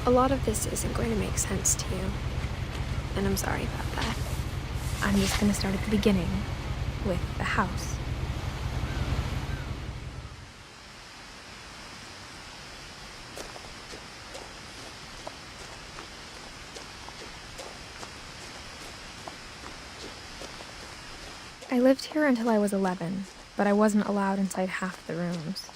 A lot of this isn't going to make sense to you, and I'm sorry about that. I'm just gonna start at the beginning, with the house. I lived here until I was 11, but I wasn't allowed inside half the rooms.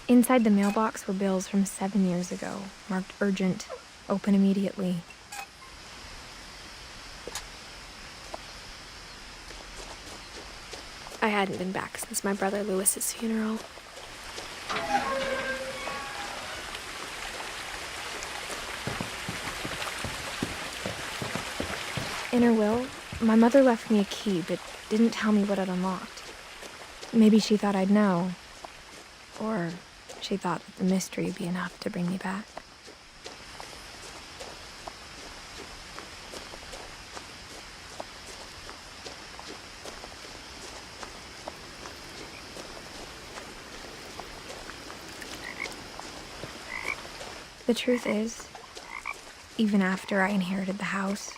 Inside the mailbox were bills from 7 years ago, marked urgent, open immediately. I hadn't been back since my brother Lewis's funeral. In her will, my mother left me a key, but didn't tell me what it unlocked. Maybe she thought I'd know. Or she thought that the mystery would be enough to bring me back. The truth is, even after I inherited the house,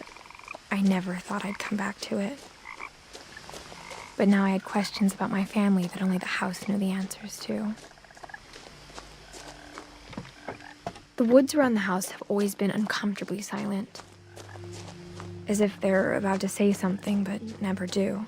I never thought I'd come back to it. But now I had questions about my family that only the house knew the answers to. The woods around the house have always been uncomfortably silent, as if they're about to say something but never do.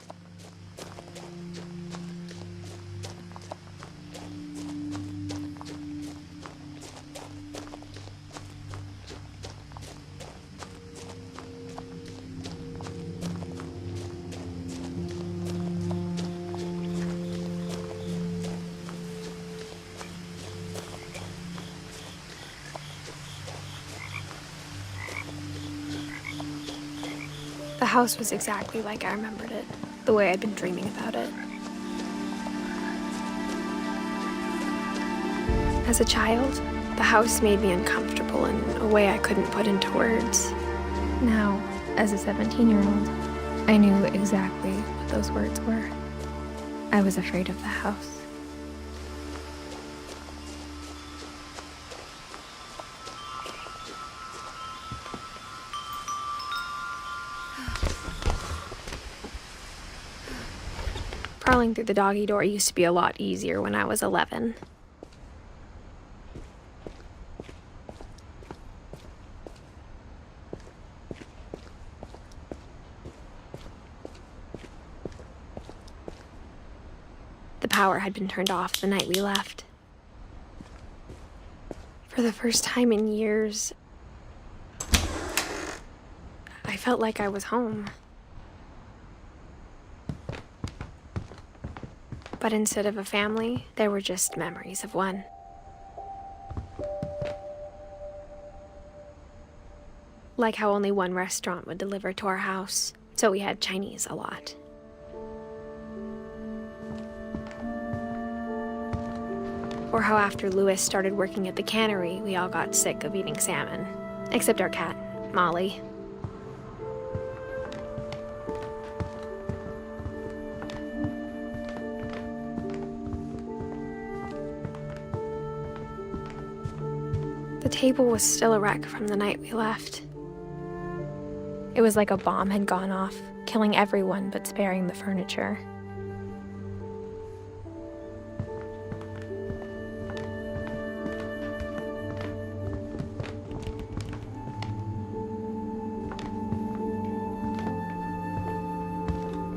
The house was exactly like I remembered it, the way I'd been dreaming about it. As a child, the house made me uncomfortable in a way I couldn't put into words. Now, as a 17-year-old, I knew exactly what those words were. I was afraid of the house. Crawling through the doggy door used to be a lot easier when I was 11. The power had been turned off the night we left. For the first time in years, I felt like I was home. But instead of a family, there were just memories of one. Like how only one restaurant would deliver to our house, so we had Chinese a lot. Or how after Lewis started working at the cannery, we all got sick of eating salmon. Except our cat, Molly. The table was still a wreck from the night we left. It was like a bomb had gone off, killing everyone but sparing the furniture.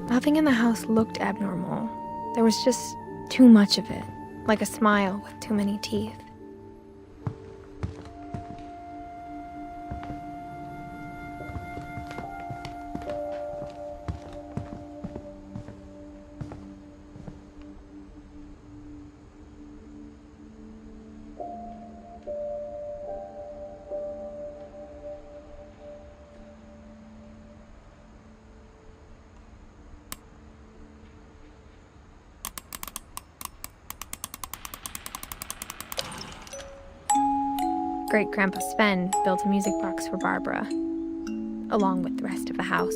Nothing in the house looked abnormal. There was just too much of it, like a smile with too many teeth. Great-Grandpa Sven built a music box for Barbara, along with the rest of the house.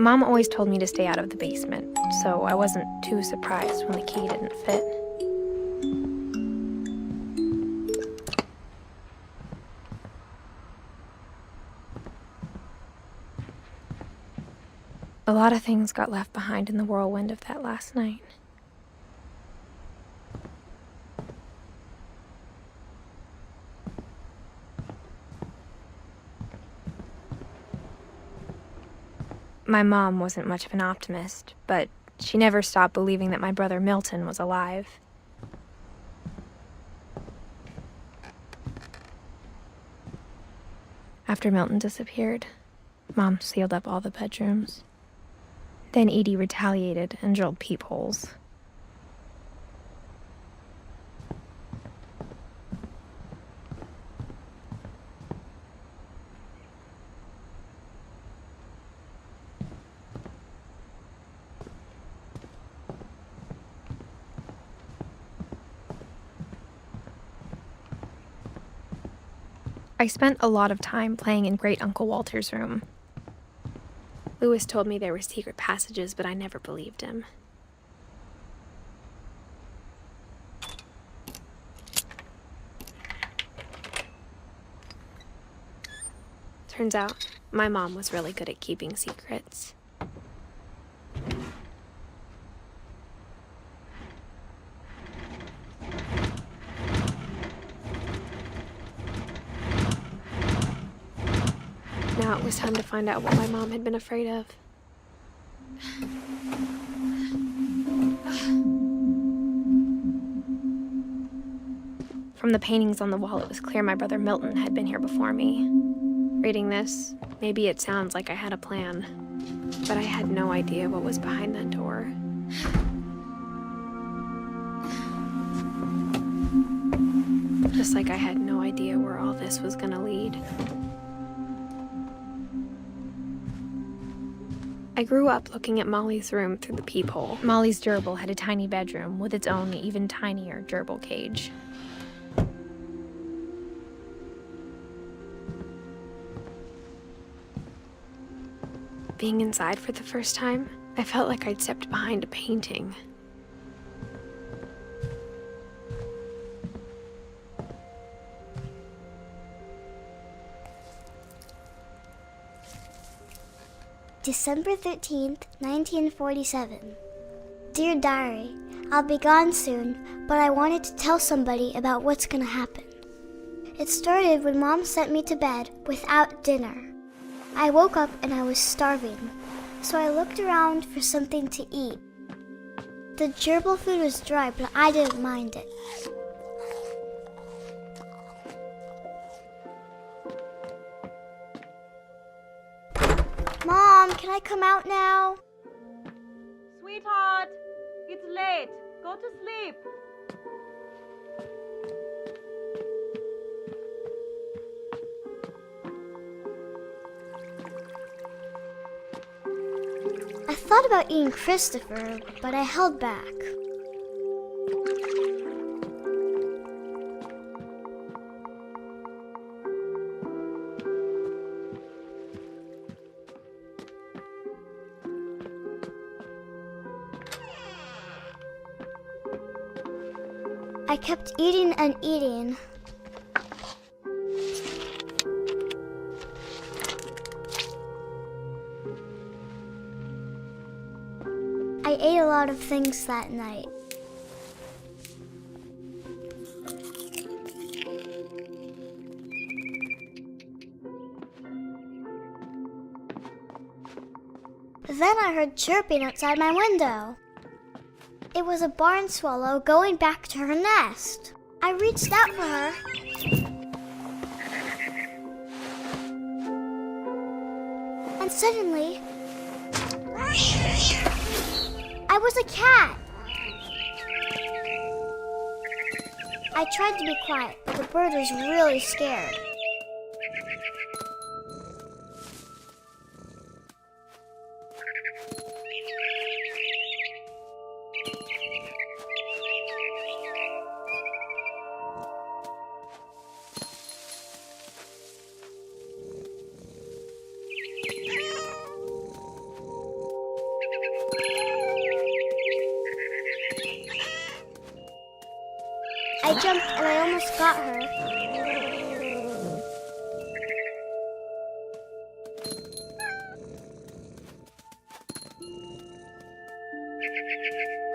Mom always told me to stay out of the basement, so I wasn't too surprised when the key didn't fit. A lot of things got left behind in the whirlwind of that last night. My mom wasn't much of an optimist, but she never stopped believing that my brother Milton was alive. After Milton disappeared, Mom sealed up all the bedrooms. Then Edie retaliated and drilled peepholes. I spent a lot of time playing in Great Uncle Walter's room. Lewis told me there were secret passages, but I never believed him. Turns out, my mom was really good at keeping secrets. Now it was time to find out what my mom had been afraid of. From the paintings on the wall, it was clear my brother Milton had been here before me. Reading this, maybe it sounds like I had a plan, but I had no idea what was behind that door. Just like I had no idea where all this was gonna lead. I grew up looking at Molly's room through the peephole. Molly's gerbil had a tiny bedroom with its own even tinier gerbil cage. Being inside for the first time, I felt like I'd stepped behind a painting. December 13th, 1947. Dear Diary, I'll be gone soon, but I wanted to tell somebody about what's gonna happen. It started when Mom sent me to bed without dinner. I woke up and I was starving, so I looked around for something to eat. The gerbil food was dry, but I didn't mind it. Mom, can I come out now? Sweetheart, it's late. Go to sleep. I thought about eating Christopher, but I held back. I kept eating and eating. I ate a lot of things that night. Then I heard chirping outside my window. It was a barn swallow going back to her nest. I reached out for her. And suddenly, I was a cat. I tried to be quiet, but the bird was really scared. I jumped and I almost got her.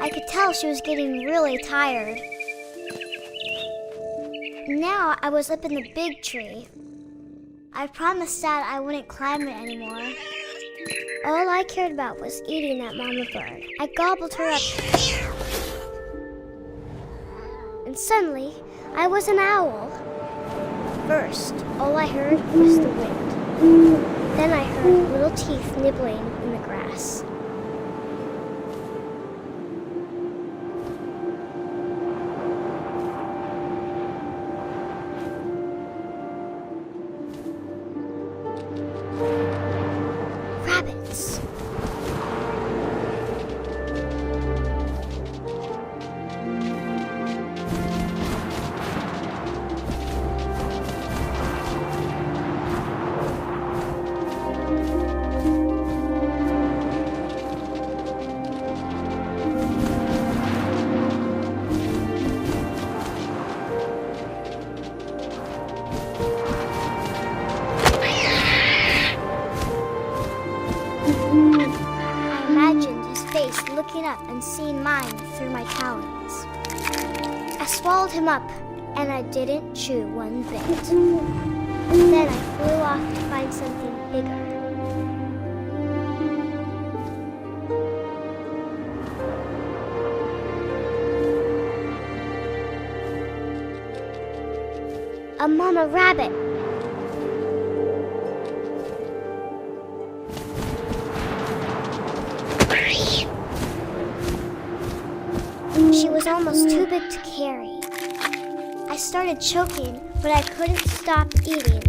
I could tell she was getting really tired. Now I was up in the big tree. I promised Dad I wouldn't climb it anymore. All I cared about was eating that mama bird. I gobbled her up. And suddenly, I was an owl. First, all I heard was the wind. Then I heard little teeth nibbling in the grass. Rabbits. I imagined his face looking up and seeing mine through my talons. I swallowed him up, and I didn't chew one bit. Then I flew off to find something bigger. A mama rabbit. She was almost too big to carry. I started choking, but I couldn't stop eating.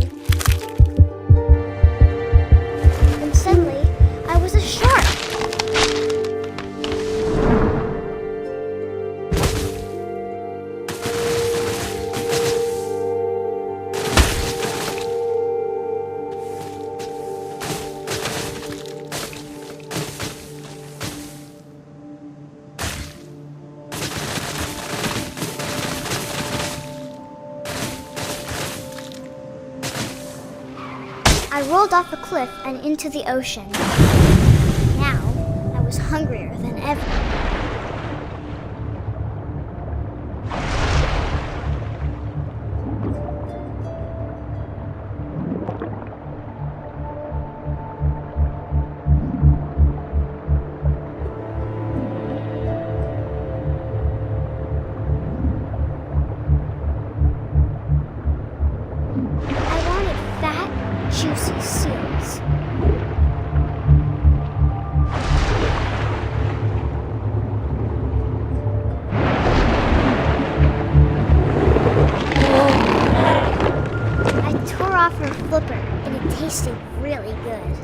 And suddenly, I was a shark. I rolled off a cliff and into the ocean. Now, I was hungrier than ever. I wanted fat, juicy seals. I tore off her flipper, and it tasted really good.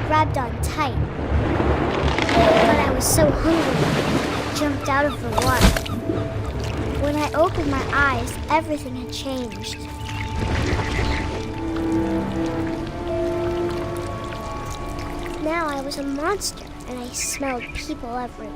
Grabbed on tight. But I was so hungry, I jumped out of the water. When I opened my eyes, everything had changed. Now I was a monster, and I smelled people everywhere.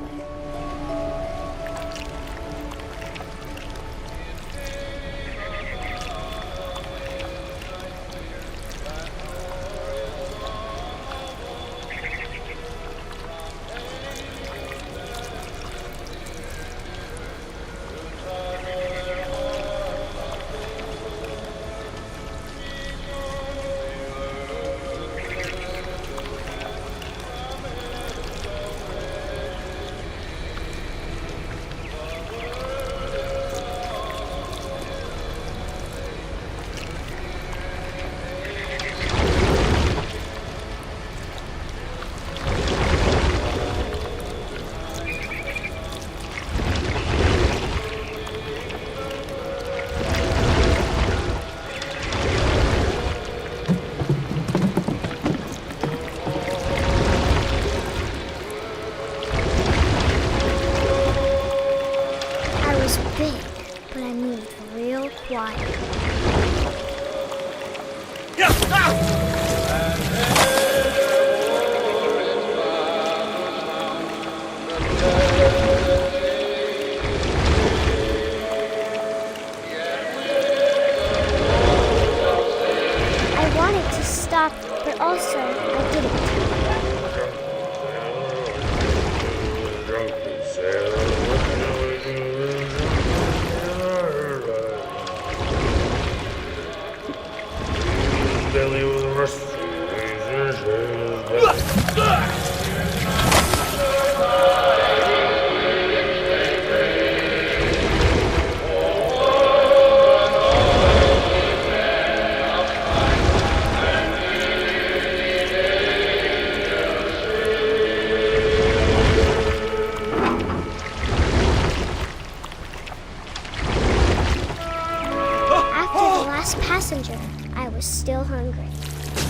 Passenger, I was still hungry.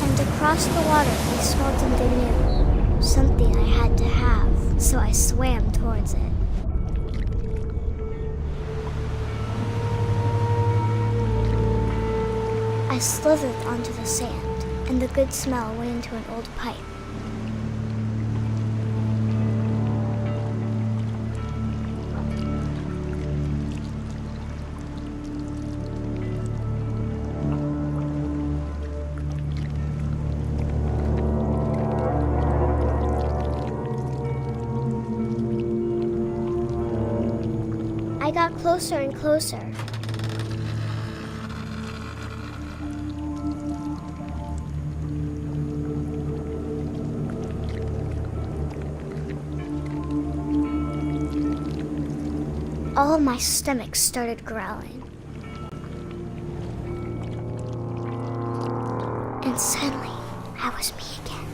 And across the water, I smelled something new. Something I had to have, so I swam towards it. I slithered onto the sand, and the good smell went into an old pipe. I got closer and closer. All of my stomach started growling. And suddenly, I was me again.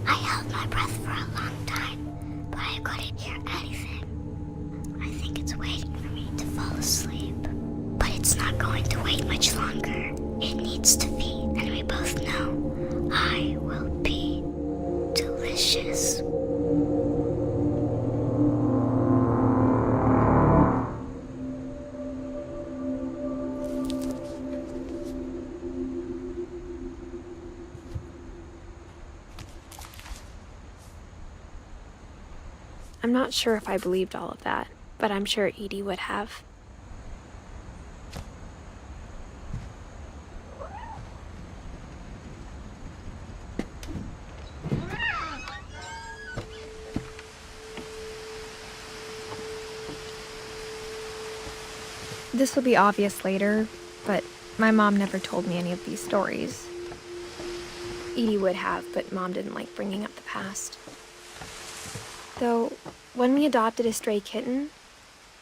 I held my breath for a long time, but I couldn't hear anything. I think it's waiting for me to fall asleep. But it's not going to wait much longer. It needs to feed, and we both know I will be delicious. I'm not sure if I believed all of that, but I'm sure Edie would have. This will be obvious later, but my mom never told me any of these stories. Edie would have, but Mom didn't like bringing up the past. Though, when we adopted a stray kitten,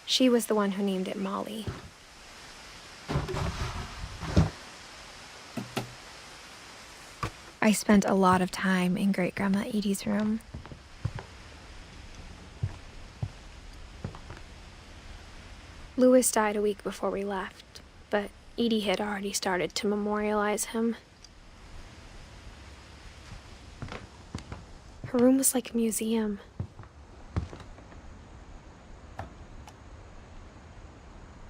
she was the one who named it Molly. I spent a lot of time in Great-Grandma Edie's room. Louis died a week before we left, but Edie had already started to memorialize him. Her room was like a museum.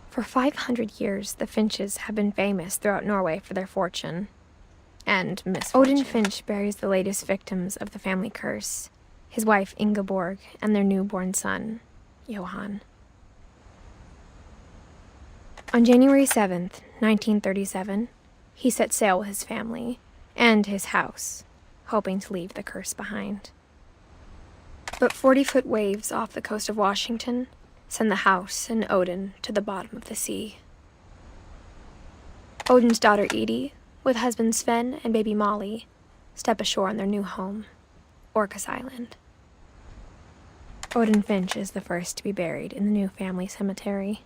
For 500 years, the Finches have been famous throughout Norway for their fortune and misfortune. Odin Finch buries the latest victims of the family curse, his wife Ingeborg and their newborn son, Johan. On January 7th, 1937, he set sail with his family and his house, hoping to leave the curse behind. But 40-foot waves off the coast of Washington send the house and Odin to the bottom of the sea. Odin's daughter Edie, with husband Sven and baby Molly, step ashore on their new home, Orcas Island. Odin Finch is the first to be buried in the new family cemetery.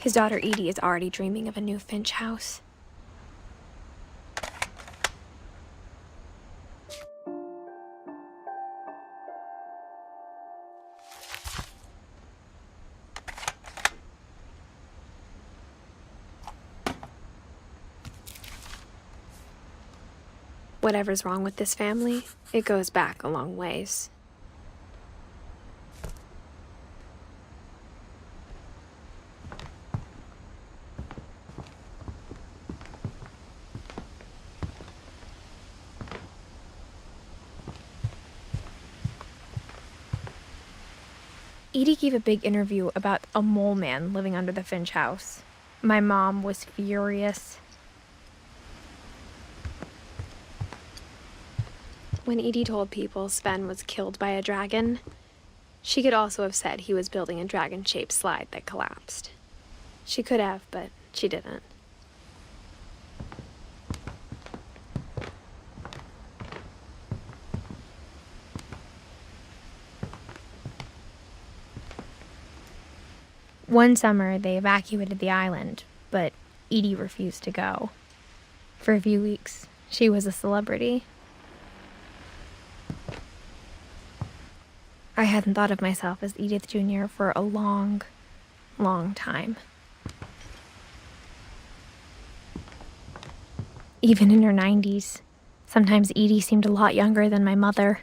His daughter Edie is already dreaming of a new Finch house. Whatever's wrong with this family, it goes back a long ways. Edie gave a big interview about a mole man living under the Finch house. My mom was furious. When Edie told people Sven was killed by a dragon, she could also have said he was building a dragon-shaped slide that collapsed. She could have, but she didn't. One summer, they evacuated the island, but Edie refused to go. For a few weeks, she was a celebrity. I hadn't thought of myself as Edith Jr. for a long, long time. Even in her 90s, sometimes Edie seemed a lot younger than my mother.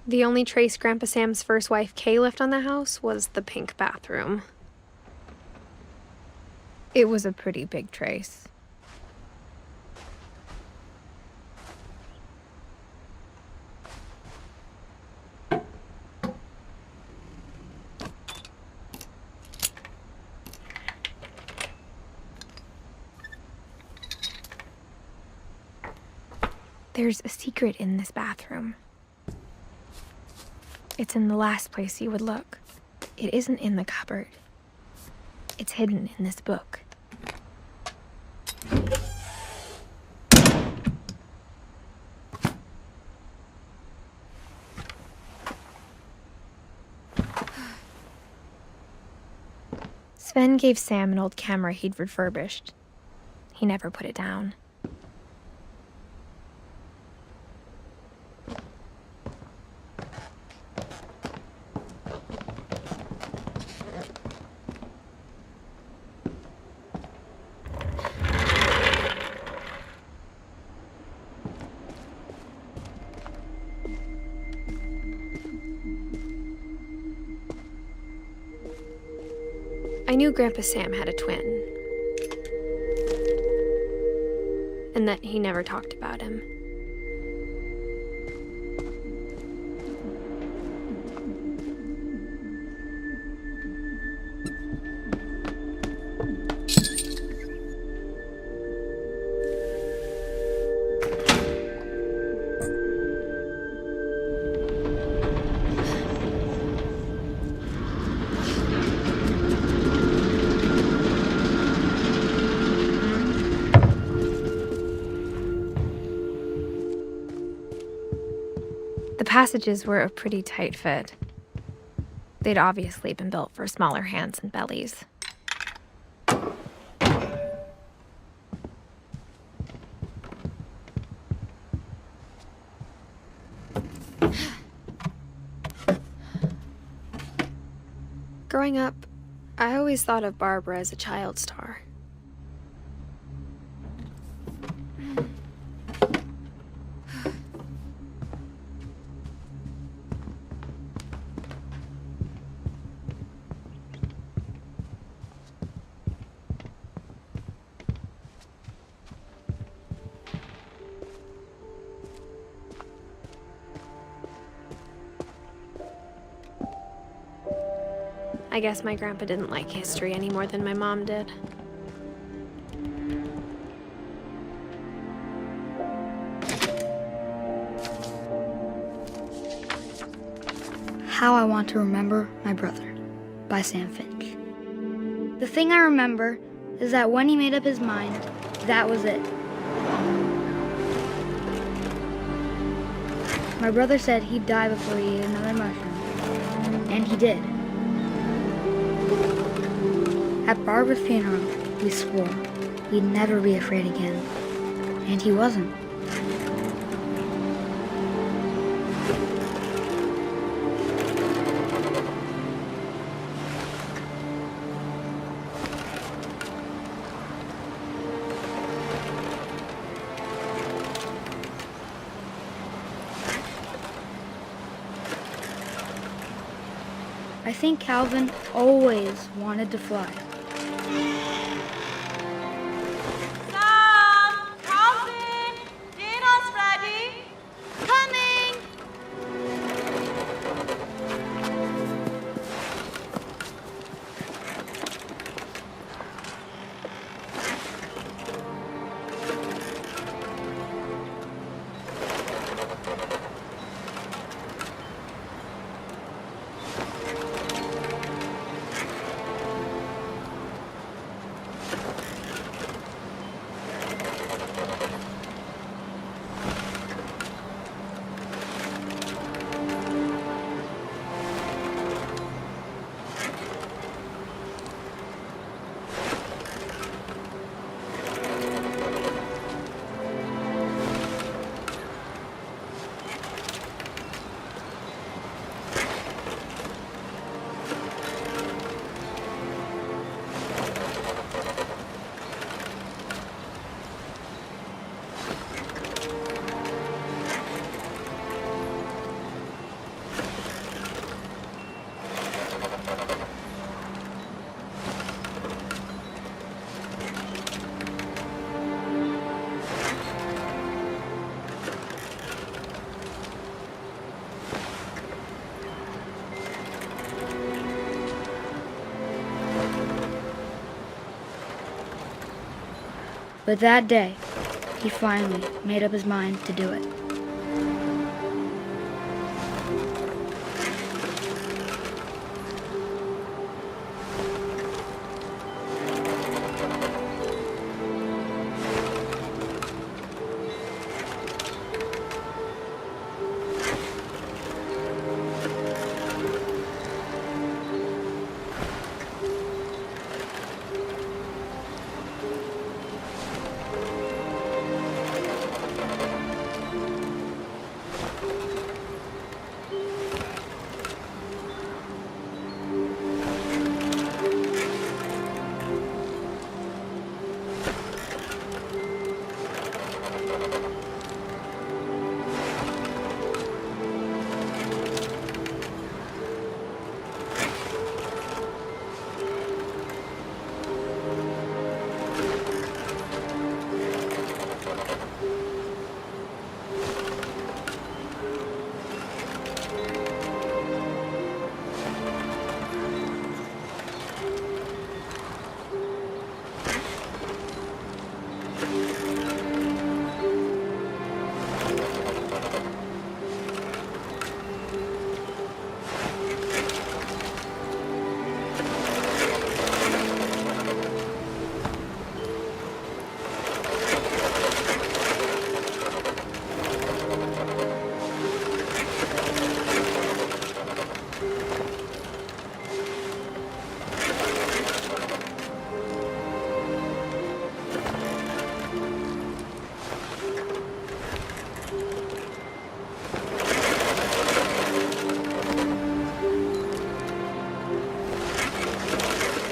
The only trace Grandpa Sam's first wife, Kay, left on the house was the pink bathroom. It was a pretty big trace. There's a secret in this bathroom. It's in the last place you would look. It isn't in the cupboard. It's hidden in this book. Sven gave Sam an old camera he'd refurbished. He never put it down. I knew Grandpa Sam had a twin, and that he never talked about him. The passages were a pretty tight fit. They'd obviously been built for smaller hands and bellies. Growing up, I always thought of Barbara as a child star. I guess my grandpa didn't like history any more than my mom did. How I Want to Remember My Brother by Sam Finch. The thing I remember is that when he made up his mind, that was it. My brother said he'd die before he ate another mushroom, and he did. At Barbara's funeral, we swore we'd never be afraid again, and he wasn't. I think Calvin always wanted to fly. Sam! Calvin! Dinner's ready! Coming! But that day, he finally made up his mind to do it.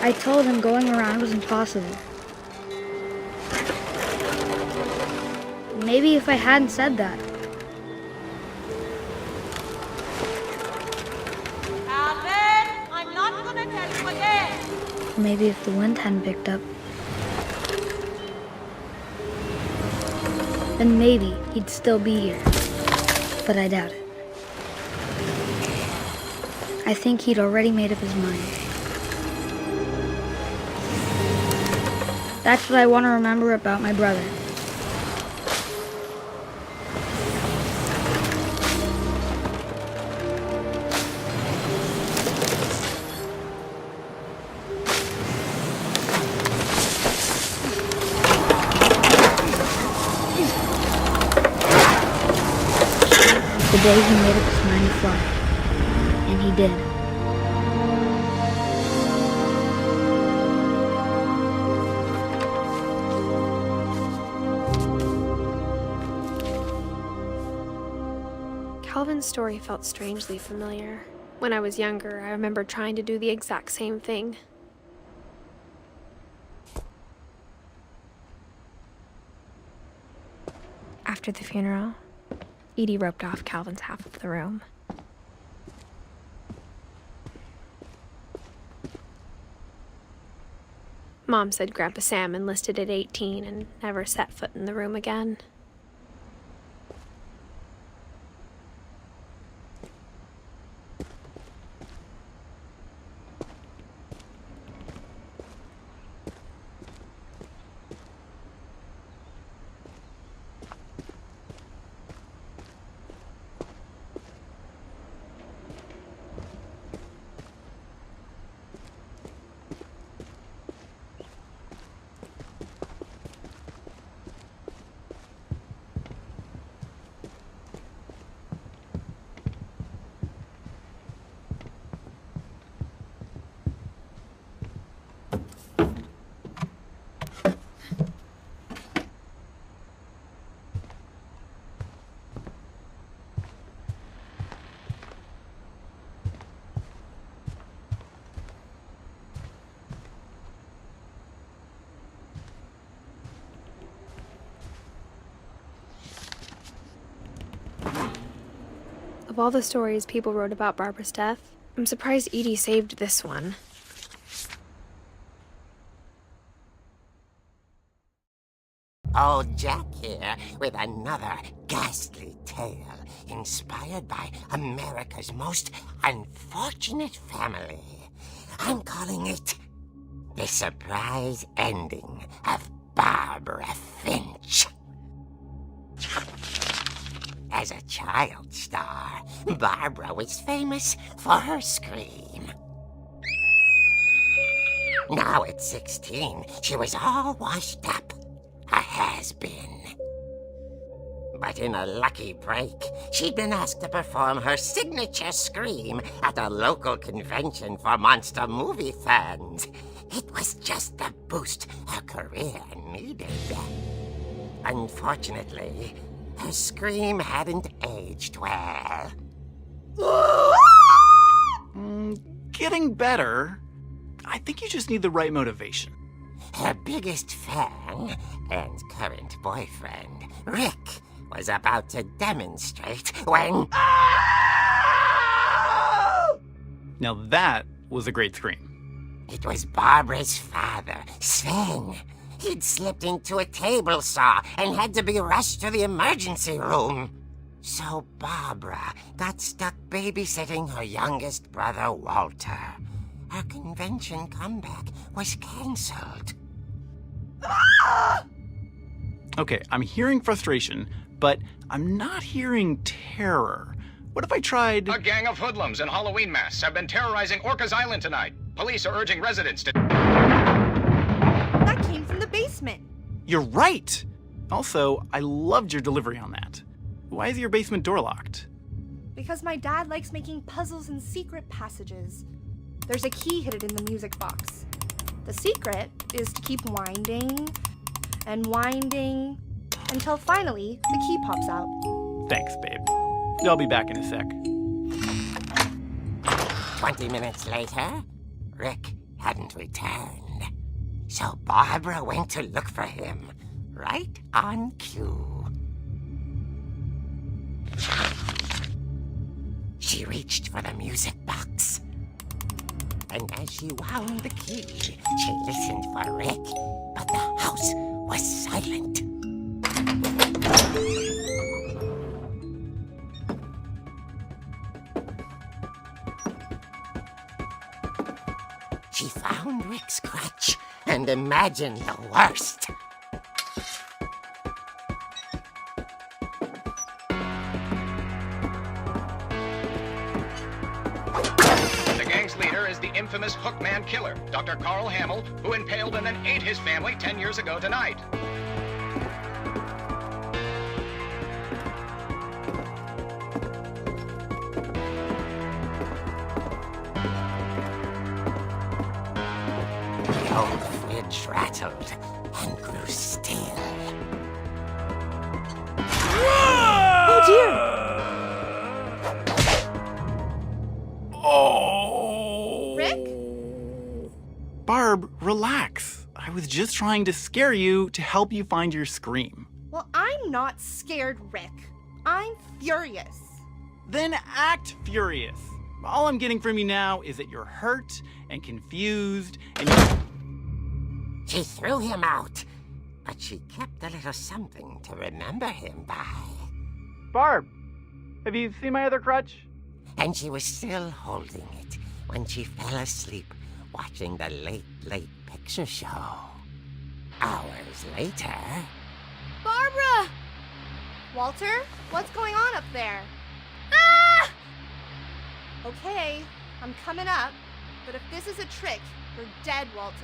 I told him going around was impossible. Maybe if I hadn't said that. Alvin, I'm not gonna tell you again. Maybe if the wind hadn't picked up. Then maybe he'd still be here. But I doubt it. I think he'd already made up his mind. That's what I want to remember about my brother. The day he made up his mind to fly. And he did. Calvin's story felt strangely familiar. When I was younger, I remember trying to do the exact same thing. After the funeral, Edie roped off Calvin's half of the room. Mom said Grandpa Sam enlisted at 18 and never set foot in the room again. Of all the stories people wrote about Barbara's death, I'm surprised Edie saved this one. Old Jack here with another ghastly tale inspired by America's most unfortunate family. I'm calling it The Surprise Ending of Barbara Finch. As a child star, Barbara was famous for her scream. Now at 16, she was all washed up, a has-been. But in a lucky break, she'd been asked to perform her signature scream at a local convention for monster movie fans. It was just the boost her career needed. Unfortunately, her scream hadn't aged well. Getting better. I think you just need the right motivation. Her biggest fan and current boyfriend, Rick, was about to demonstrate when... Now that was a great scream. It was Barbara's father, Sven. He'd slipped into a table saw and had to be rushed to the emergency room. So Barbara got stuck babysitting her youngest brother, Walter. Her convention comeback was cancelled. Okay, I'm hearing frustration, but I'm not hearing terror. What if I tried... A gang of hoodlums in Halloween masks have been terrorizing Orcas Island tonight. Police are urging residents to... That came from the basement. You're right! Also, I loved your delivery on that. Why is your basement door locked? Because my dad likes making puzzles and secret passages. There's a key hidden in the music box. The secret is to keep winding and winding until finally the key pops out. Thanks, babe. I'll be back in a sec. 20 minutes later, Rick hadn't returned. So Barbara went to look for him, right on cue. She reached for the music box. And as she wound the key, she listened for Rick, but the house was silent. She found Rick's crutch and imagined the worst. The gang's leader is the infamous Hookman killer, Dr. Carl Hamill, who impaled and then ate his family 10 years ago tonight. The old fridge rattled and grew still. Oh dear! Oh! Rick? Barb, relax. I was just trying to scare you to help you find your scream. Well, I'm not scared, Rick. I'm furious. Then act furious. All I'm getting from you now is that you're hurt and confused and She threw him out, but she kept a little something to remember him by. Barb, have you seen my other crutch? And she was still holding it when she fell asleep watching the late picture show. Hours later... Barbara! Walter, what's going on up there? Ah! Okay, I'm coming up, but if this is a trick, you're dead, Walter.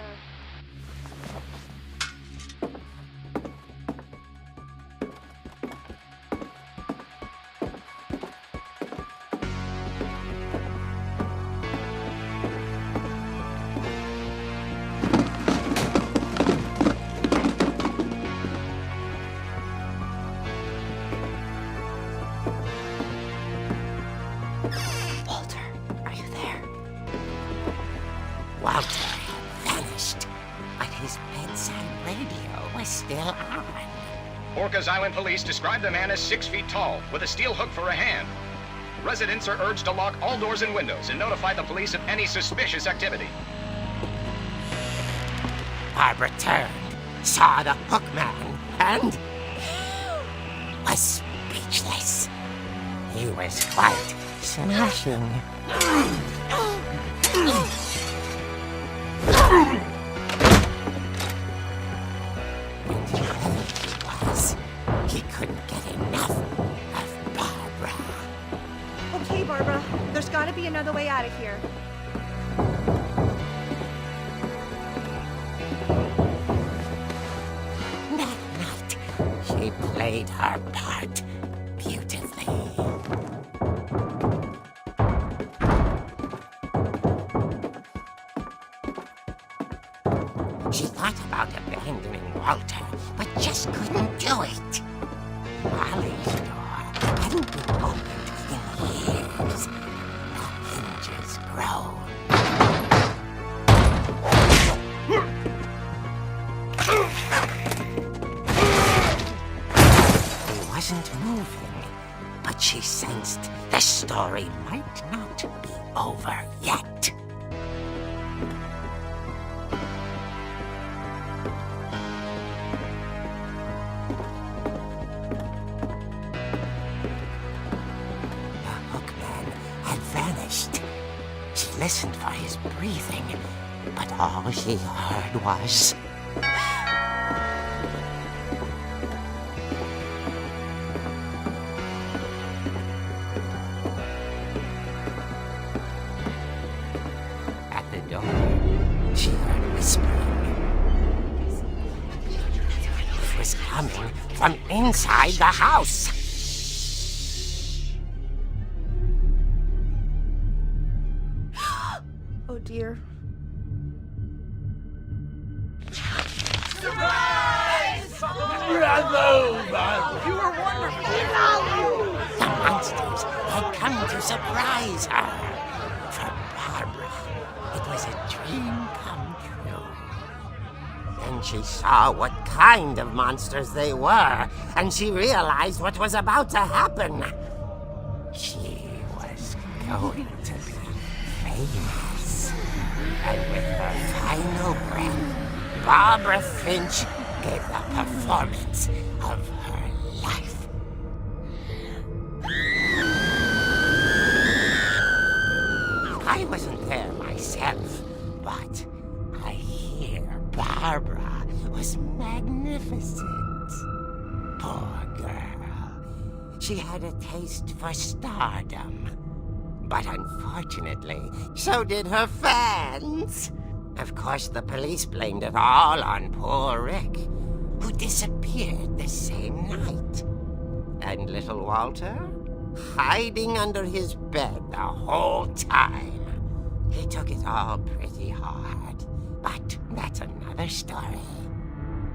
Walter had vanished, but his bedside radio was still on. Orcas Island police describe the man as 6 feet tall, with a steel hook for a hand. Residents are urged to lock all doors and windows and notify the police of any suspicious activity. Barbara turned, saw the hook man, and was speechless. He was quite smashing. played her part beautifully. She thought about abandoning Walter, but just couldn't do it. Molly's door hadn't been opened in years. The hinges groaned. He wasn't moving, but she sensed the story might not be over yet. She listened for his breathing, but all she heard was... At the door, she heard whispering. It was coming from inside the house. Oh dear. You were wonderful. The monsters had come to surprise her. For Barbara, it was a dream come true. Then she saw what kind of monsters they were, and she realized what was about to happen. She was going to be famous. And with her final breath, Barbara Finch gave the performance of her life. I wasn't there myself, but I hear Barbara was magnificent. Poor girl. She had a taste for stardom. But unfortunately, so did her fans. Of course, the police blamed it all on poor Rick, who disappeared the same night. And little Walter, hiding under his bed the whole time. He took it all pretty hard, but that's another story.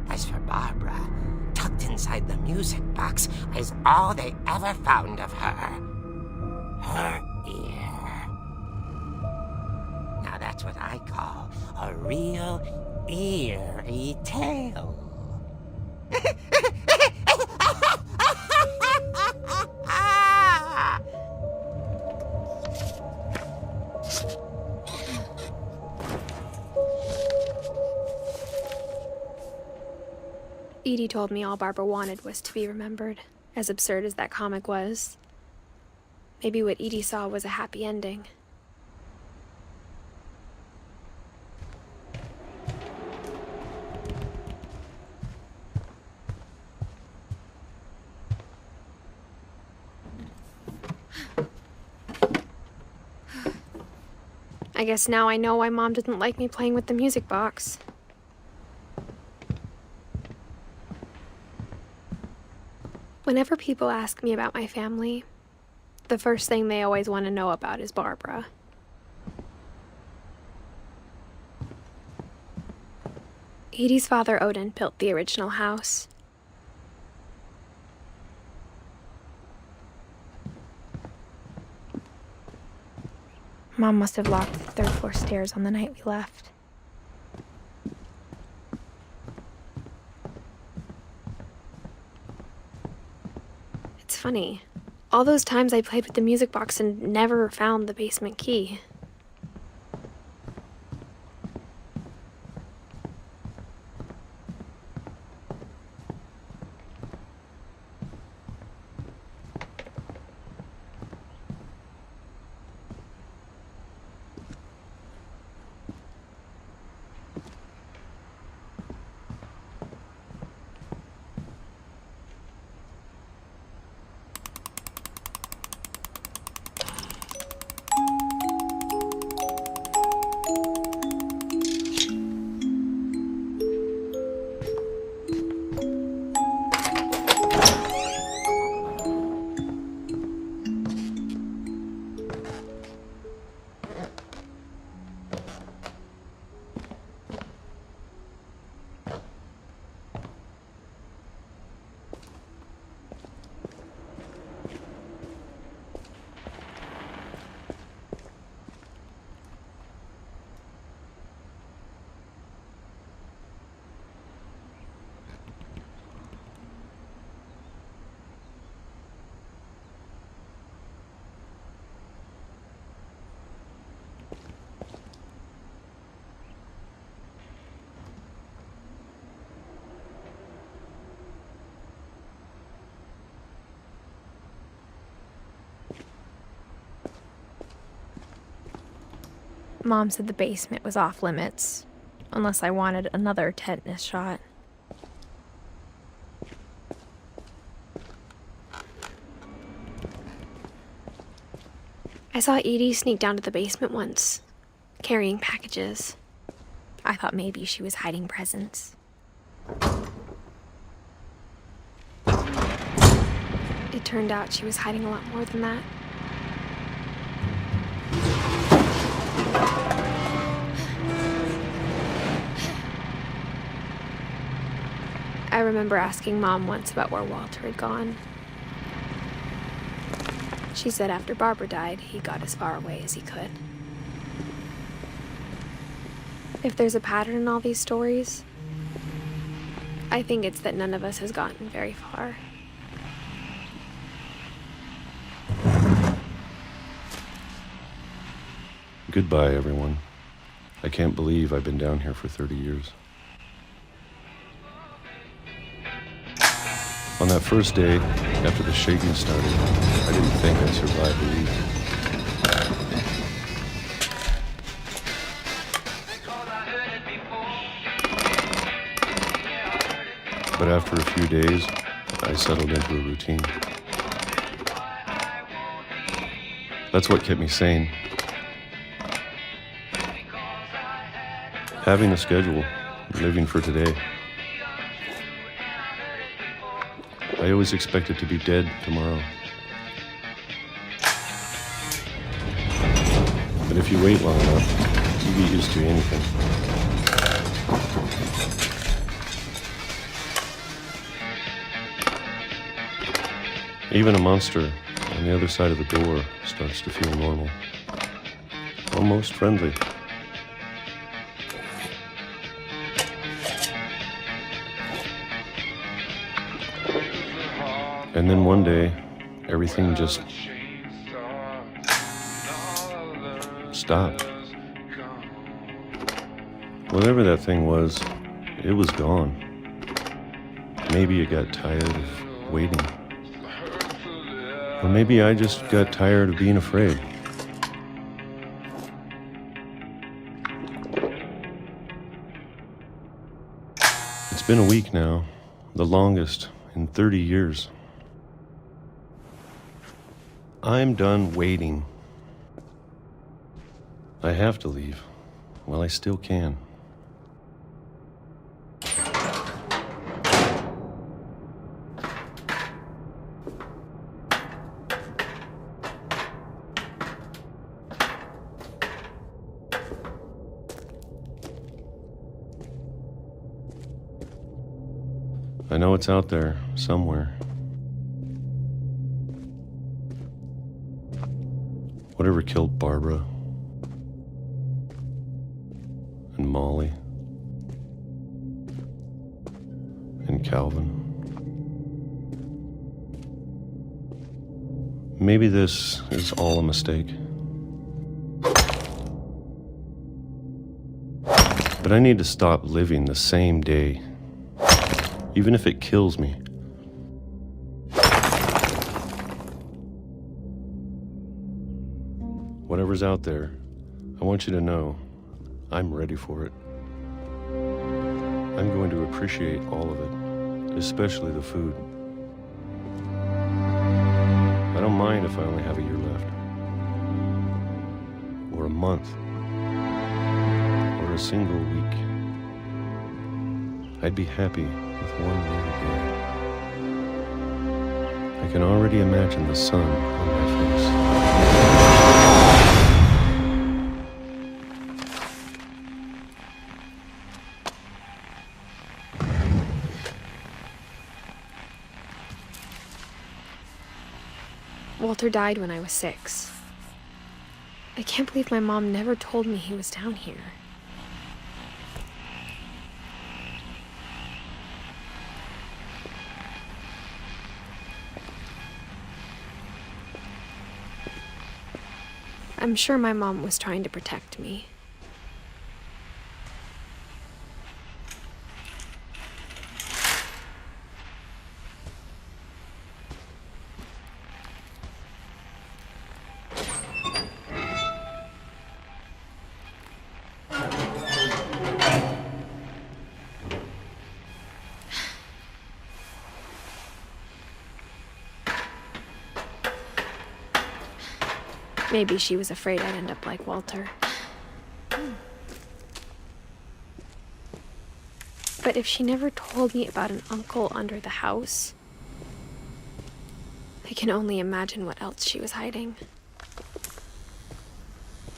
As for Barbara, tucked inside the music box is all they ever found of her. Her ear. Now that's what I call a real eerie tale. Edie told me all Barbara wanted was to be remembered, as absurd as that comic was. Maybe what Edie saw was a happy ending. I guess now I know why Mom didn't like me playing with the music box. Whenever people ask me about my family, the first thing they always want to know about is Barbara. Edie's father, Odin, built the original house. Mom must have locked the third floor stairs on the night we left. It's funny. All those times I played with the music box and never found the basement key. Mom said the basement was off limits, unless I wanted another tetanus shot. I saw Edie sneak down to the basement once, carrying packages. I thought maybe she was hiding presents. It turned out she was hiding a lot more than that. I remember asking Mom once about where Walter had gone. She said after Barbara died, he got as far away as he could. If there's a pattern in all these stories, I think it's that none of us has gotten very far. Goodbye, everyone. I can't believe I've been down here for 30 years. On that first day, after the shaking started, I didn't think I'd survive the week. But after a few days, I settled into a routine. That's what kept me sane. Having a schedule, living for today. I always expected to be dead tomorrow. But if you wait long enough, you get used to anything. Even a monster on the other side of the door starts to feel normal. Almost friendly. And then one day, everything just stopped. Whatever that thing was, it was gone. Maybe it got tired of waiting. Or maybe I just got tired of being afraid. It's been a week now, the longest in 30 years. I'm done waiting. I have to leave while I still can. I know it's out there somewhere. Whatever killed Barbara and Molly and Calvin. Maybe this is all a mistake. But I need to stop living the same day, even if it kills me. Whatever's out there, I want you to know I'm ready for it. I'm going to appreciate all of it, especially the food. I don't mind if I only have a year left, or a month, or a single week. I'd be happy with 1 more day. I can already imagine the sun on my face. Walter died when I was 6. I can't believe my mom never told me he was down here. I'm sure my mom was trying to protect me. Maybe she was afraid I'd end up like Walter. But if she never told me about an uncle under the house, I can only imagine what else she was hiding.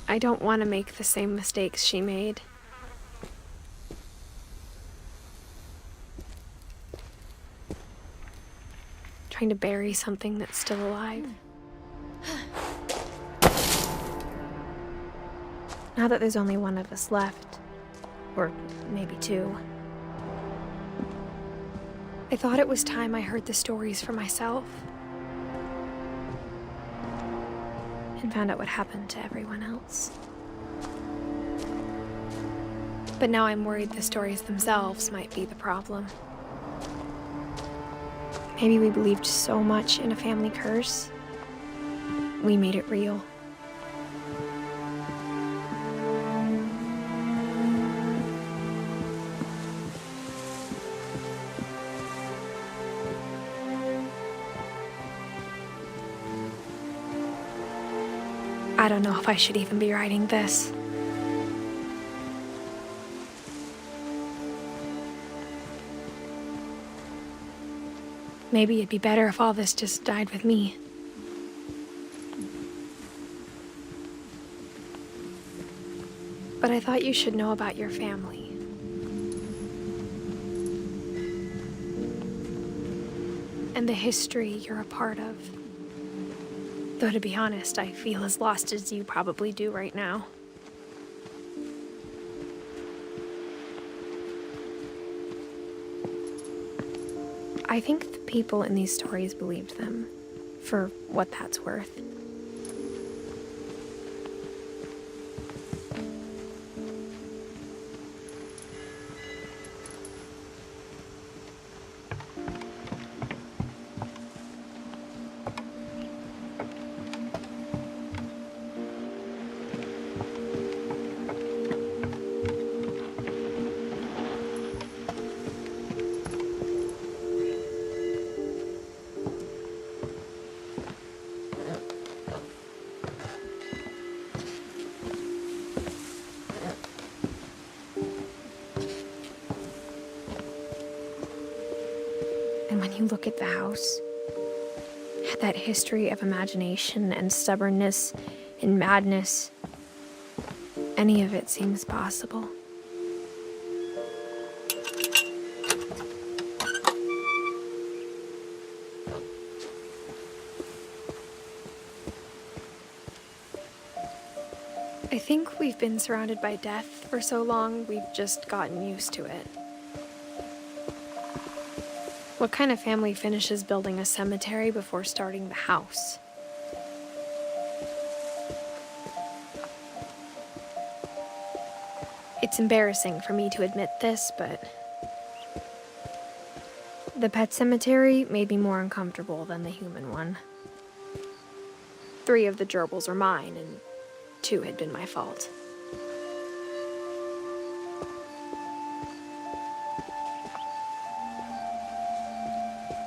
I don't want to make the same mistakes she made. Trying to bury something that's still alive. Now that there's only one of us left, or maybe two, I thought it was time I heard the stories for myself and found out what happened to everyone else. But now I'm worried the stories themselves might be the problem. Maybe we believed so much in a family curse, we made it real. I don't know if I should even be writing this. Maybe it'd be better if all this just died with me. But I thought you should know about your family. And the history you're a part of. Though to be honest, I feel as lost as you probably do right now. I think the people in these stories believed them, for what that's worth. And when you look at the house, at that history of imagination and stubbornness and madness, any of it seems possible. I think we've been surrounded by death for so long, we've just gotten used to it. What kind of family finishes building a cemetery before starting the house? It's embarrassing for me to admit this, but the pet cemetery made me more uncomfortable than the human one. 3 of the gerbils were mine, and 2 had been my fault.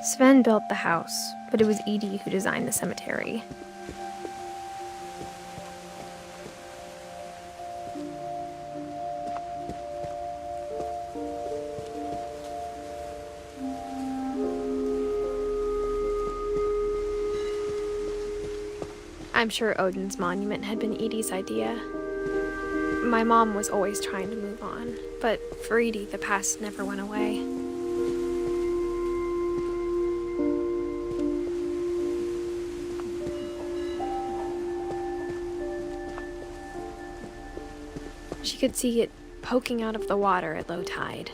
Sven built the house, but it was Edie who designed the cemetery. I'm sure Odin's monument had been Edie's idea. My mom was always trying to move on, but for Edie, the past never went away. She could see it poking out of the water at low tide.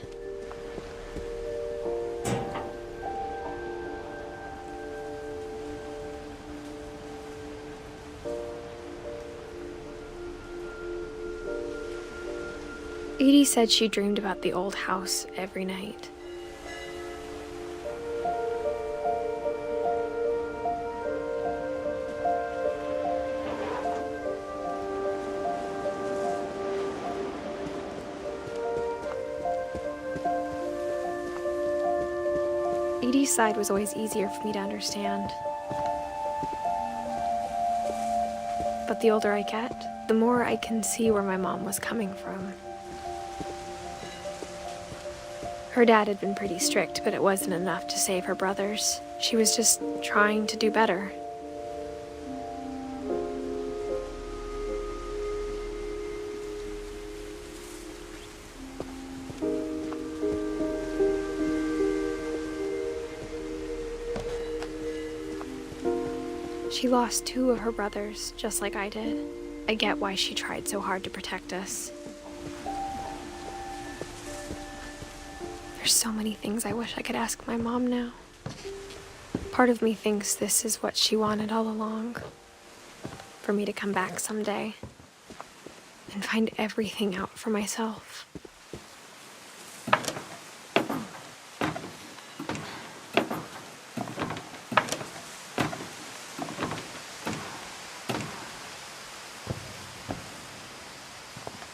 Edie said she dreamed about the old house every night. Edie's side was always easier for me to understand. But the older I get, the more I can see where my mom was coming from. Her dad had been pretty strict, but it wasn't enough to save her brothers. She was just trying to do better. She lost 2 of her brothers, just like I did. I get why she tried so hard to protect us. There's so many things I wish I could ask my mom now. Part of me thinks this is what she wanted all along. For me to come back someday and find everything out for myself.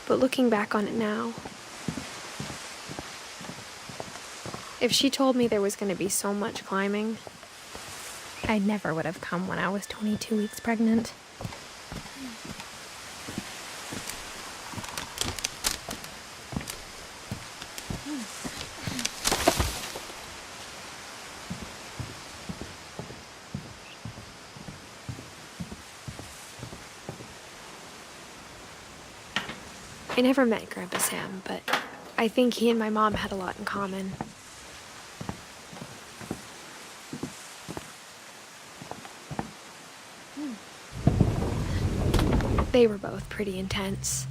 But looking back on it now, if she told me there was going to be so much climbing, I never would have come when I was 22 weeks pregnant. I never met Grandpa Sam, but I think he and my mom had a lot in common. They were both pretty intense.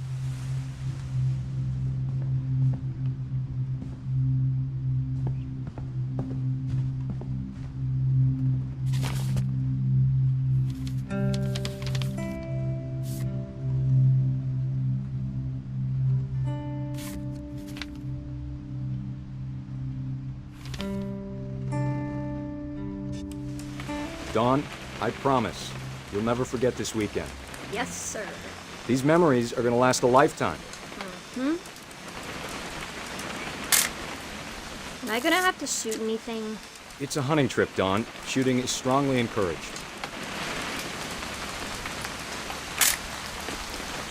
Dawn, I promise, you'll never forget this weekend. Yes, sir. These memories are gonna last a lifetime. Am I gonna have to shoot anything? It's a hunting trip, Dawn. Shooting is strongly encouraged.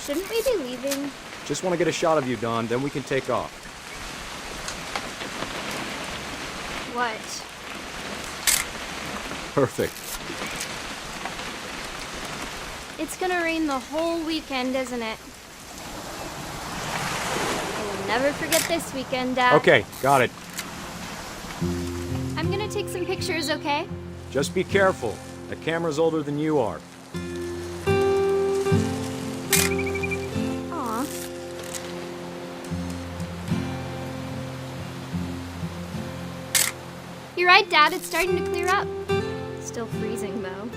Shouldn't we be leaving? Just want to get a shot of you, Dawn, then we can take off. What? Perfect. It's gonna rain the whole weekend, isn't it? I will never forget this weekend, Dad. Okay, got it. I'm gonna take some pictures, okay? Just be careful. That camera's older than you are. Aw. You're right, Dad. It's starting to clear up. Still freezing, though.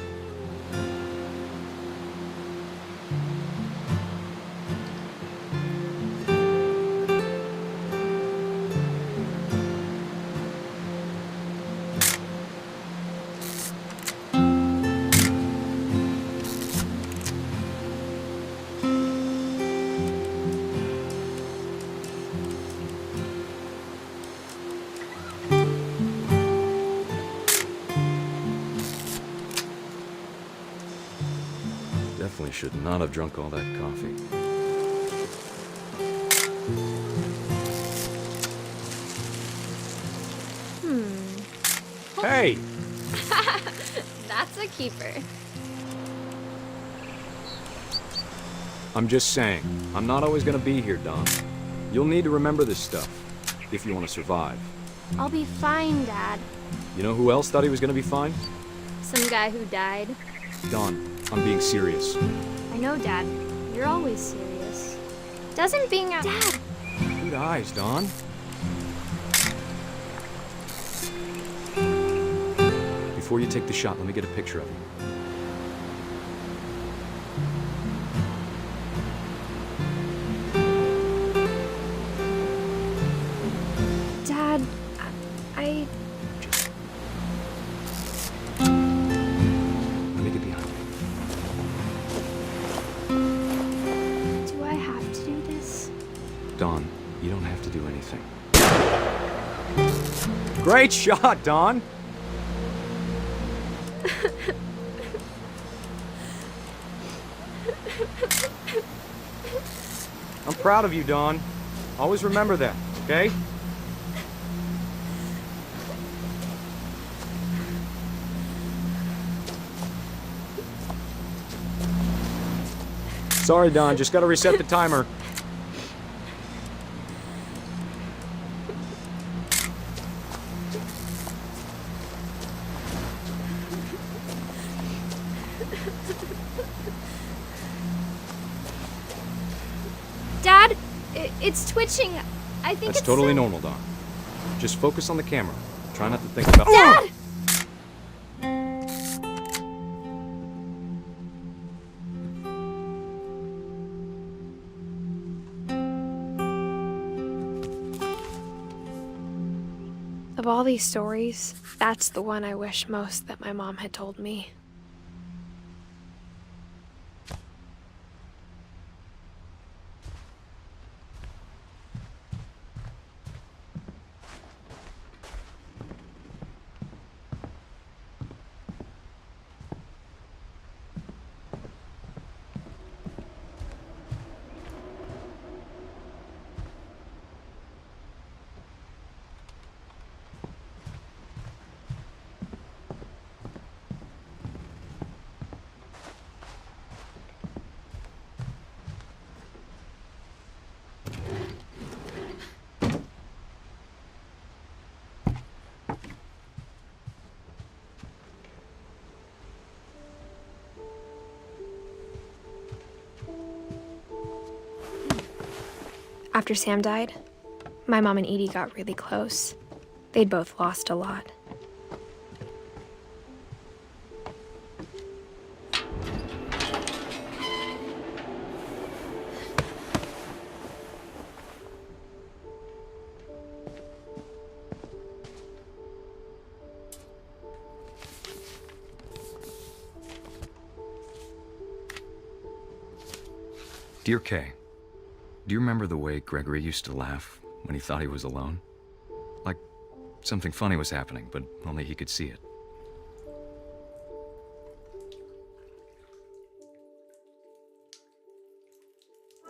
Definitely should not have drunk all that coffee. Hey! That's a keeper. I'm just saying, I'm not always gonna be here, Dawn. You'll need to remember this stuff, if you want to survive. I'll be fine, Dad. You know who else thought he was gonna be fine? Some guy who died. Dawn, I'm being serious. I know, Dad. You're always serious. Doesn't being out... Dad! Good eyes, Dawn. Before you take the shot, let me get a picture of you. Dad, I... Let me get behind you. Do I have to do this? Dawn, you don't have to do anything. Great shot, Dawn! I'm proud of you, Dawn. Always remember that, okay? Sorry, Dawn, just gotta reset the timer. Dad, it's twitching. I think That's it's totally normal, Dawn. Just focus on the camera. Try not to think about— Dad! Of all these stories, that's the one I wish most that my mom had told me. After Sam died, my mom and Edie got really close. They'd both lost a lot. Dear Kay, do you remember the way Gregory used to laugh when he thought he was alone? Like something funny was happening, but only he could see it.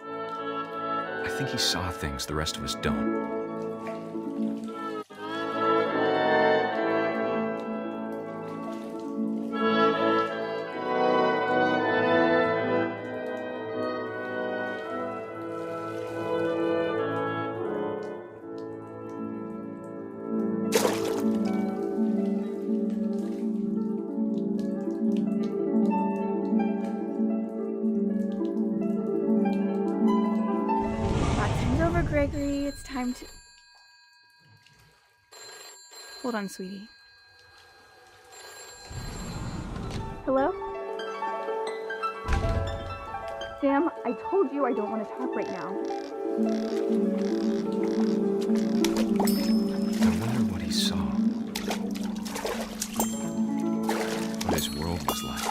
I think he saw things the rest of us don't. Gregory, it's time to... Hold on, sweetie. Hello? Sam, I told you I don't want to talk right now. I wonder what he saw. What his world was like.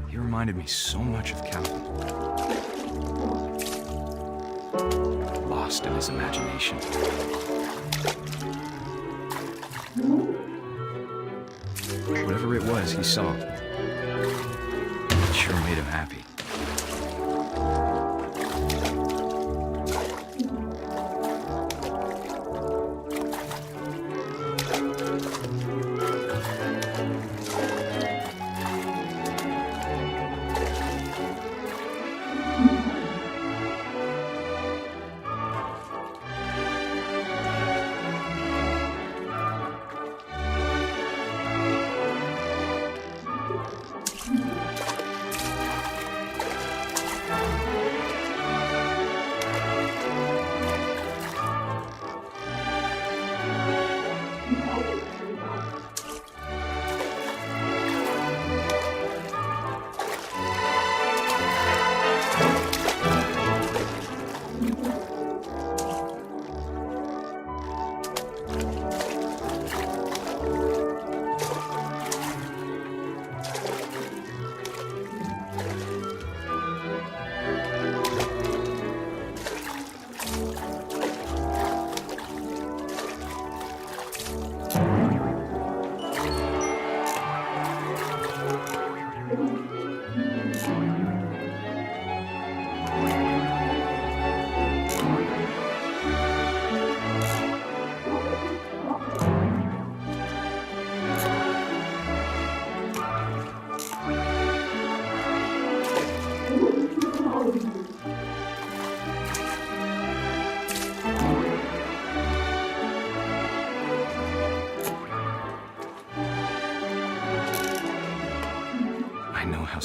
He reminded me so much of Calvin. Lost in his imagination. Whatever it was he saw, it sure made him happy.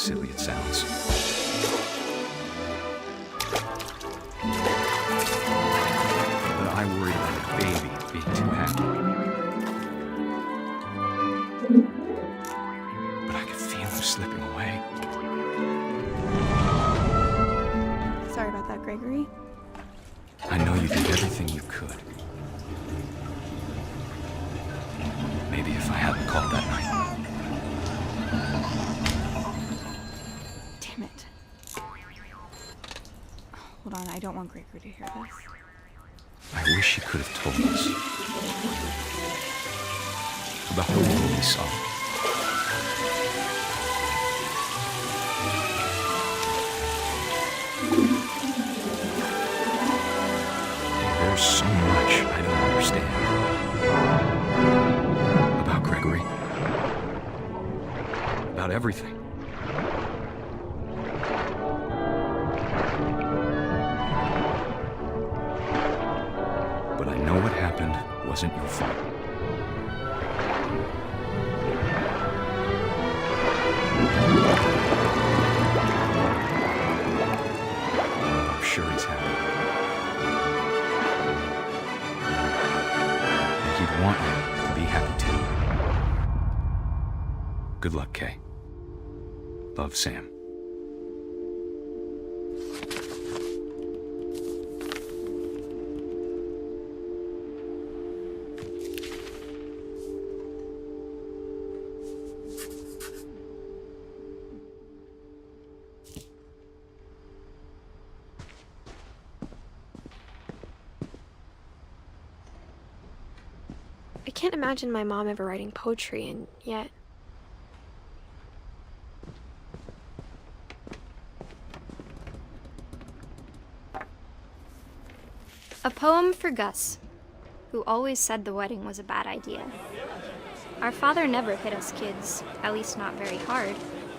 silly it sounds. But I worried about the baby being too happy. But I could feel him slipping away. Sorry about that, Gregory. I know you did everything you could. Maybe if I hadn't called that night. Damn it. Hold on, I don't want Gregory to hear this. I wish he could have told us about the woman we saw. There's so much I don't understand about Gregory, about everything. But I know what happened wasn't your fault. I'm sure he's happy. And he'd want you to be happy too. Good luck, Kay. Love, Sam. I can't imagine my mom ever writing poetry, and yet... A poem for Gus, who always said the wedding was a bad idea. Our father never hit us kids, at least not very hard,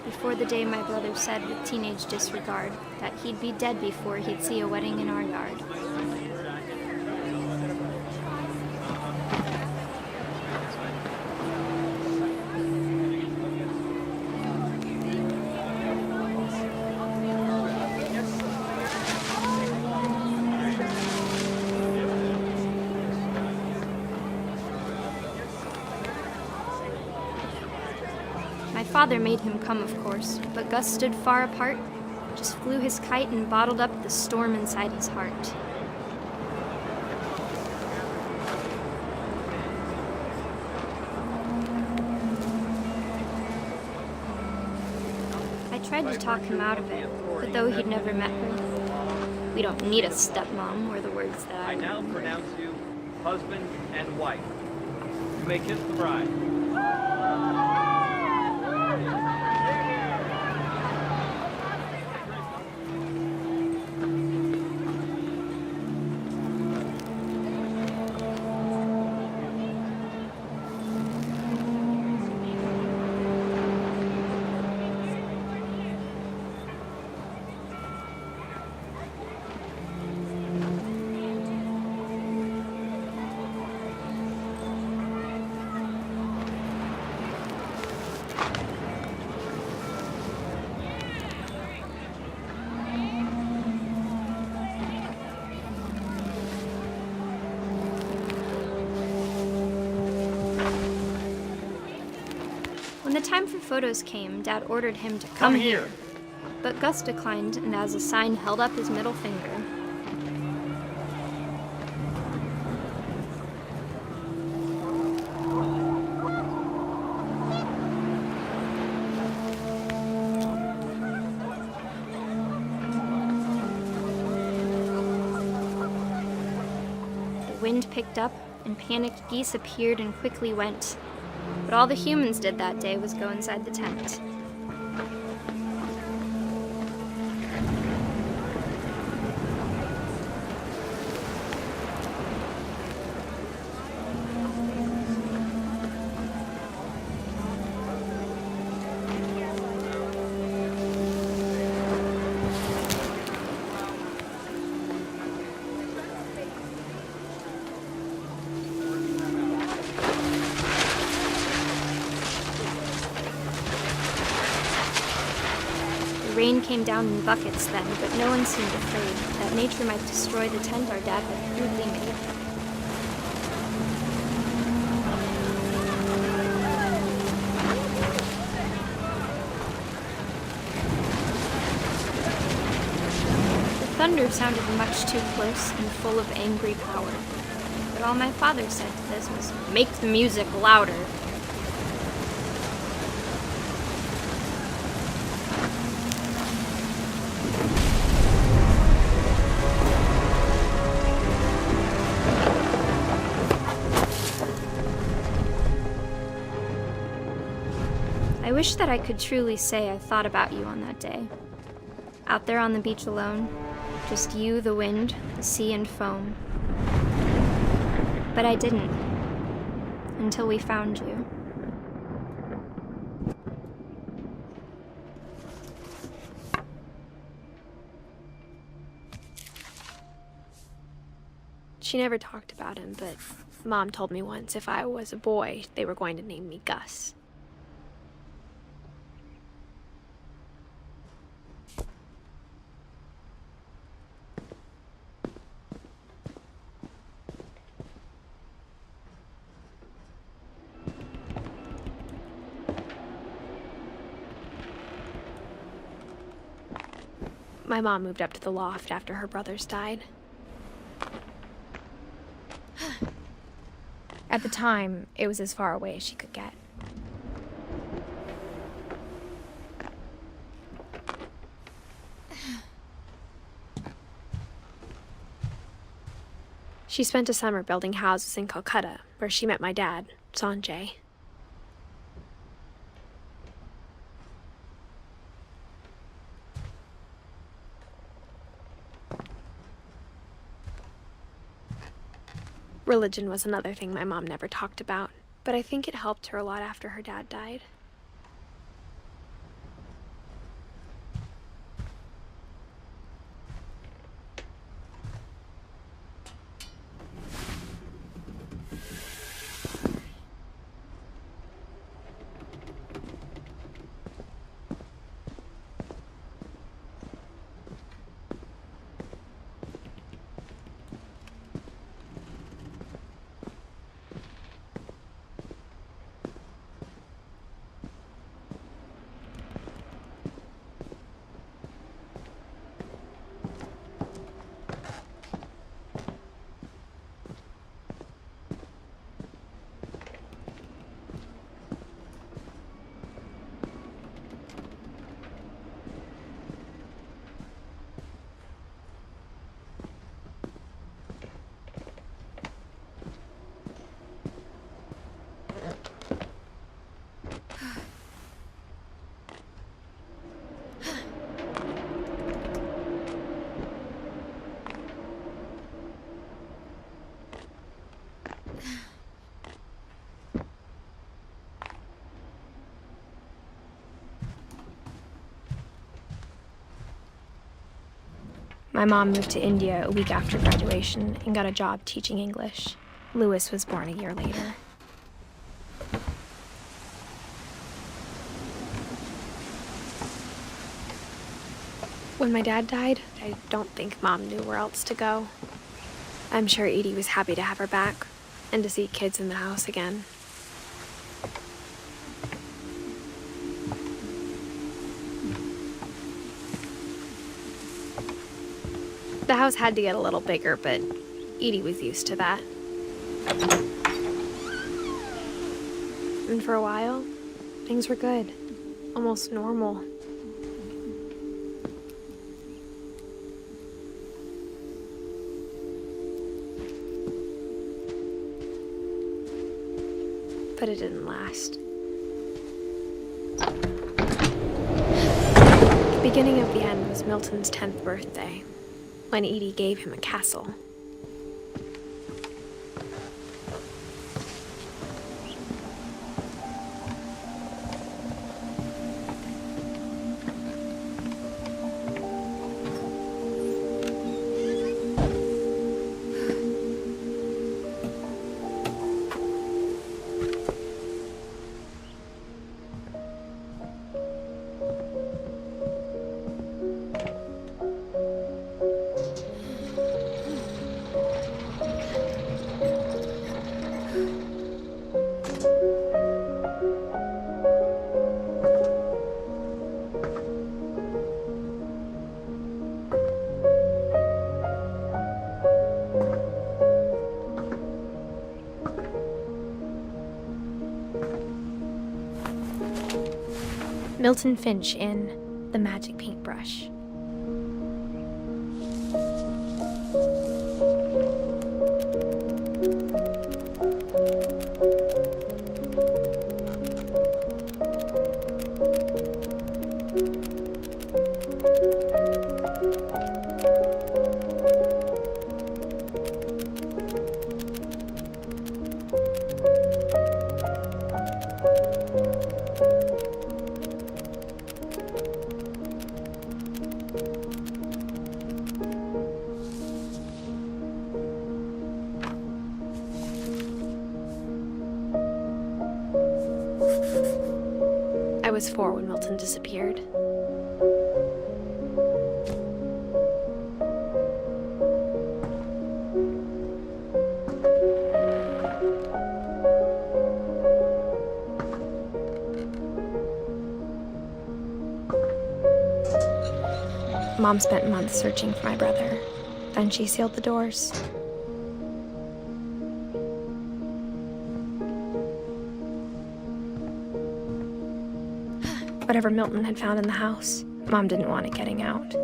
before the day my brother said with teenage disregard that he'd be dead before he'd see a wedding in our yard. My father made him come, of course, but Gus stood far apart, just flew his kite and bottled up the storm inside his heart. I tried to talk him out of it, but though he'd never met her, "We don't need a stepmom," were the words that I now pronounce you husband and wife. You may kiss the bride. When the time for photos came, Dad ordered him to come here. But Gus declined, and as a sign held up his middle finger. The wind picked up, and panicked geese appeared and quickly went. But all the humans did that day was go inside the tent. Rain came down in buckets then, but no one seemed afraid that nature might destroy the tent our dad had crudely made. The thunder sounded much too close and full of angry power. But all my father said to this was, "Make the music louder." I wish that I could truly say I thought about you on that day. Out there on the beach alone, just you, the wind, the sea, and foam. But I didn't, until we found you. She never talked about him, but Mom told me once if I was a boy, they were going to name me Gus. My mom moved up to the loft after her brothers died. At the time, it was as far away as she could get. She spent a summer building houses in Calcutta, where she met my dad, Sanjay. Religion was another thing my mom never talked about, but I think it helped her a lot after her dad died. My mom moved to India a week after graduation and got a job teaching English. Louis was born a year later. When my dad died, I don't think Mom knew where else to go. I'm sure Edie was happy to have her back and to see kids in the house again. The house had to get a little bigger, but Edie was used to that. And for a while, things were good. Almost normal. But it didn't last. The beginning of the end was Milton's 10th birthday, when Edie gave him a castle. Milton Finch in The Magic Paintbrush. I was 4 when Milton disappeared. Mom spent months searching for my brother. Then she sealed the doors. Whatever Milton had found in the house, Mom didn't want it getting out.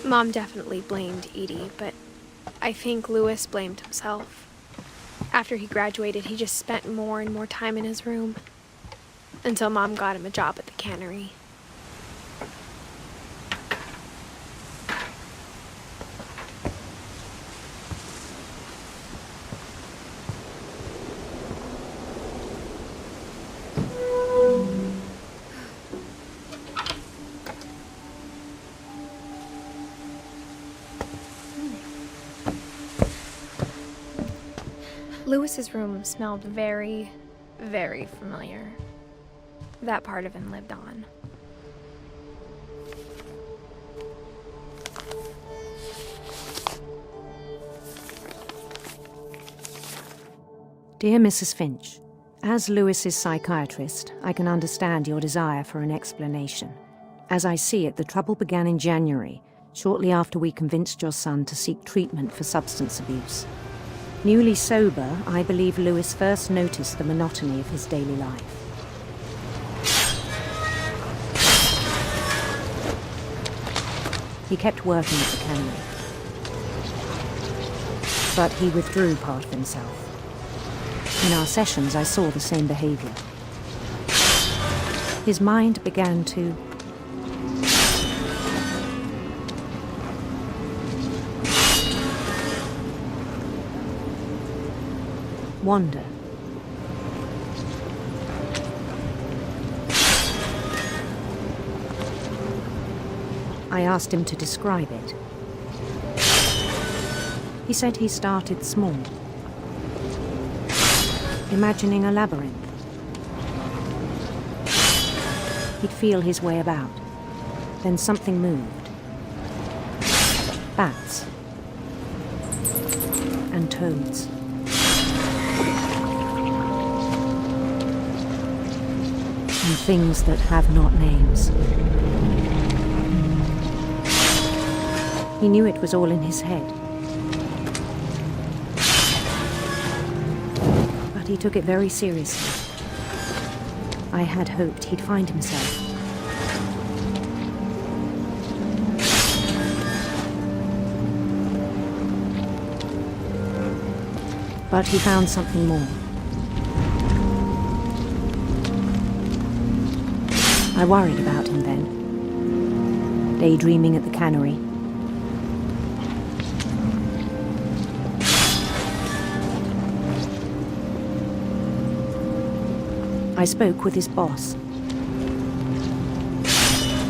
Mom definitely blamed Edie, but I think Louis blamed himself. After he graduated, he just spent more and more time in his room, until Mom got him a job at the cannery. Louis's room smelled very, very familiar. That part of him lived on. Dear Mrs. Finch, as Louis's psychiatrist, I can understand your desire for an explanation. As I see it, the trouble began in January, shortly after we convinced your son to seek treatment for substance abuse. Newly sober, I believe Louis first noticed the monotony of his daily life. He kept working at the cannery, but he withdrew part of himself. In our sessions, I saw the same behavior. His mind began to wander. I asked him to describe it. He said he started small, imagining a labyrinth. He'd feel his way about. Then something moved. Bats and toads. And things that have not names. He knew it was all in his head. But he took it very seriously. I had hoped he'd find himself. But he found something more. I worried about him then, daydreaming at the cannery. I spoke with his boss,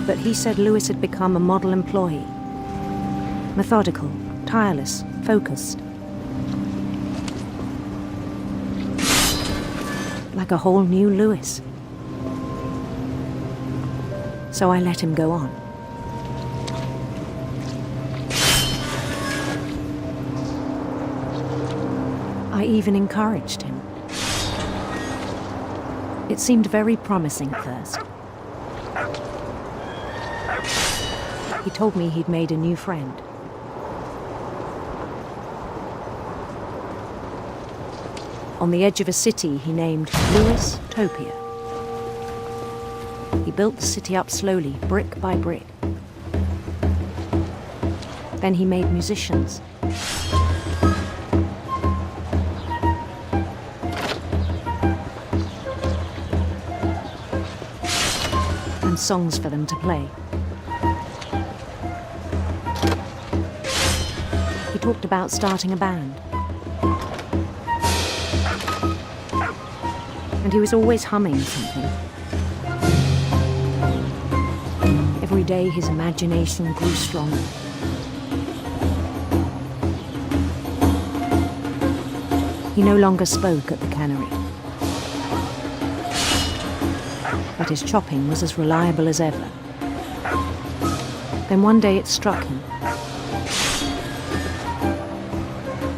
but he said Louis had become a model employee. Methodical, tireless, focused. Like a whole new Louis. So I let him go on. I even encouraged him. It seemed very promising at first. He told me he'd made a new friend. On the edge of a city he named Louis Topia. He built the city up slowly, brick by brick. Then he made musicians. And songs for them to play. He talked about starting a band. And he was always humming something. Every day his imagination grew stronger. He no longer spoke at the cannery. But his chopping was as reliable as ever. Then one day it struck him.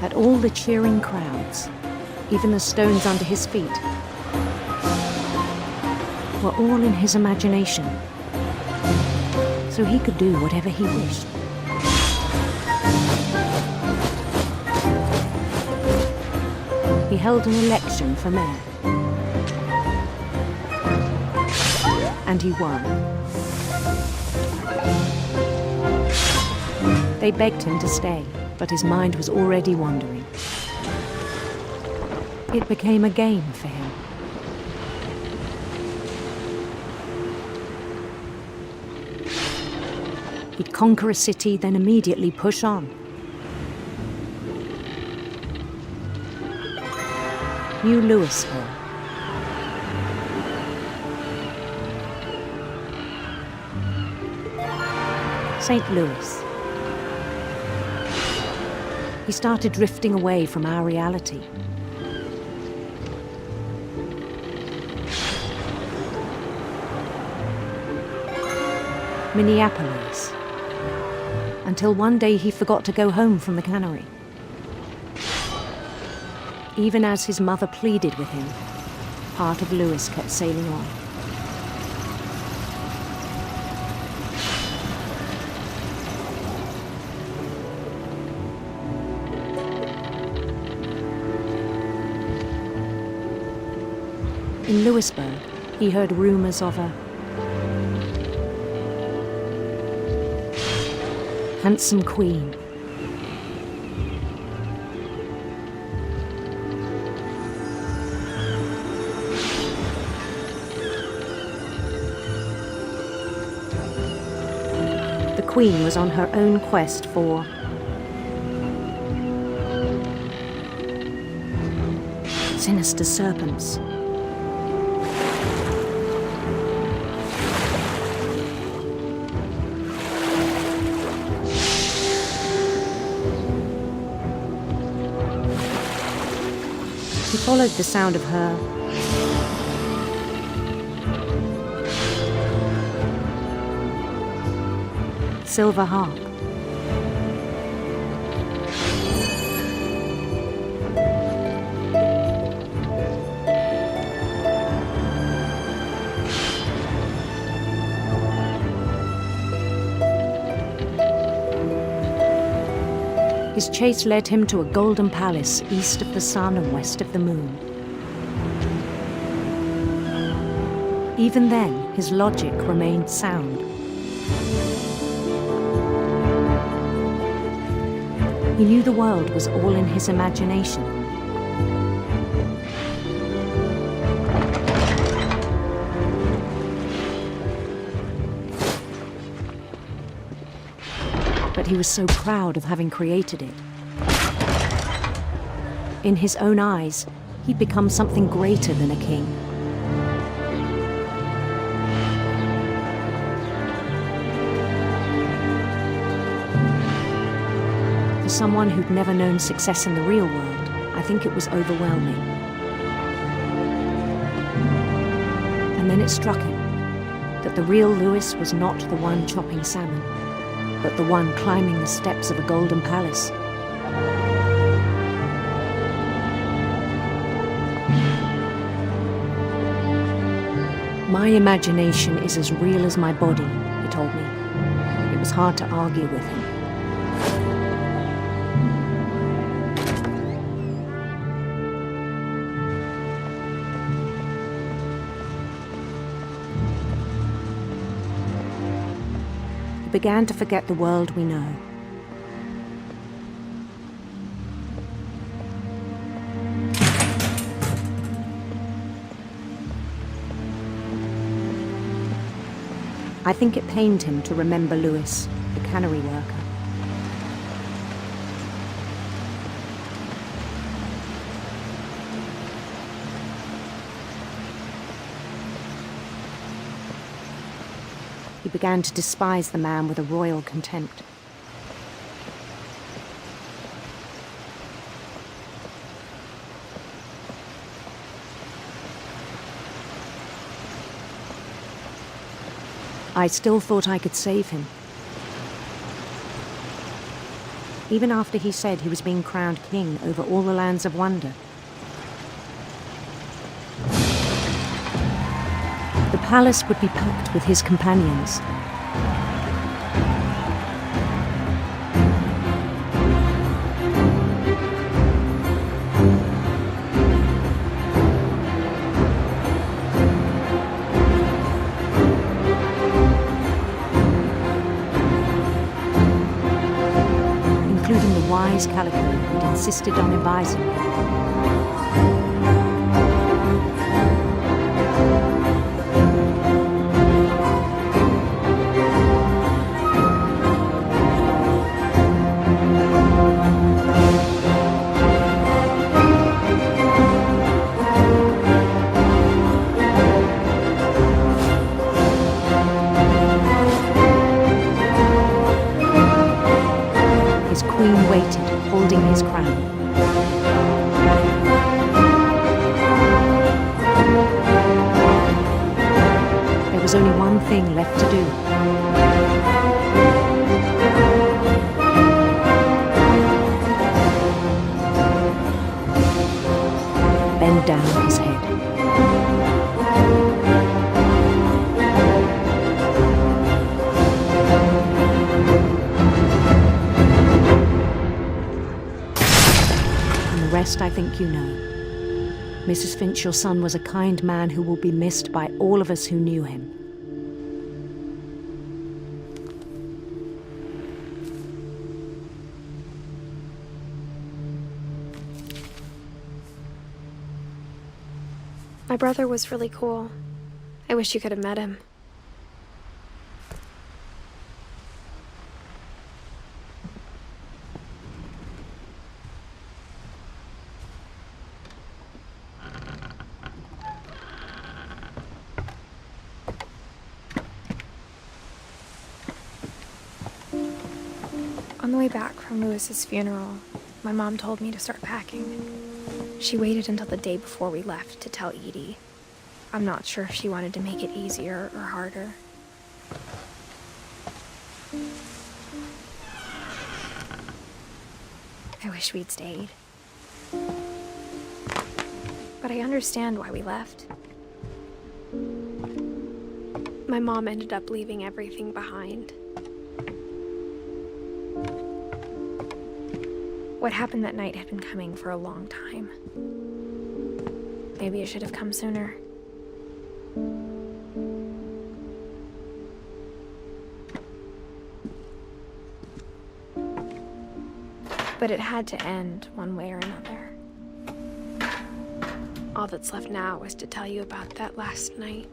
At all the cheering crowds, even the stones under his feet, were all in his imagination, so he could do whatever he wished. He held an election for mayor, and he won. They begged him to stay, but his mind was already wandering. It became a game for him. He'd conquer a city, then immediately push on. New Louisville. St. Louis. He started drifting away from our reality. Minneapolis. Until one day he forgot to go home from the cannery. Even as his mother pleaded with him, part of Louis kept sailing on. In Louisburg, he heard rumors of a handsome queen. The queen was on her own quest for sinister serpents. He followed the sound of her silver harp. His chase led him to a golden palace east of the sun and west of the moon. Even then, his logic remained sound. He knew the world was all in his imagination. But he was so proud of having created it. In his own eyes, he'd become something greater than a king. For someone who'd never known success in the real world, I think it was overwhelming. And then it struck him. that the real Lewis was not the one chopping salmon, but the one climbing the steps of a golden palace. My imagination is as real as my body, he told me. It was hard to argue with him. He began to forget the world we know. I think it pained him to remember Lewis, the cannery worker. He began to despise the man with a royal contempt. I still thought I could save him. Even after he said he was being crowned king over all the lands of wonder. The palace would be packed with his companions. Including the wise Calico who'd insisted on advising me. His queen waited, holding his crown. There was only one thing left to do. Bend down his head. The rest I think you know. Mrs. Finch, your son was a kind man who will be missed by all of us who knew him. My brother was really cool. I wish you could have met him. On the way back from Lewis's funeral, my mom told me to start packing. She waited until the day before we left to tell Edie. I'm not sure if she wanted to make it easier or harder. I wish we'd stayed. But I understand why we left. My mom ended up leaving everything behind. What happened that night had been coming for a long time. Maybe it should have come sooner. But it had to end one way or another. All that's left now is to tell you about that last night.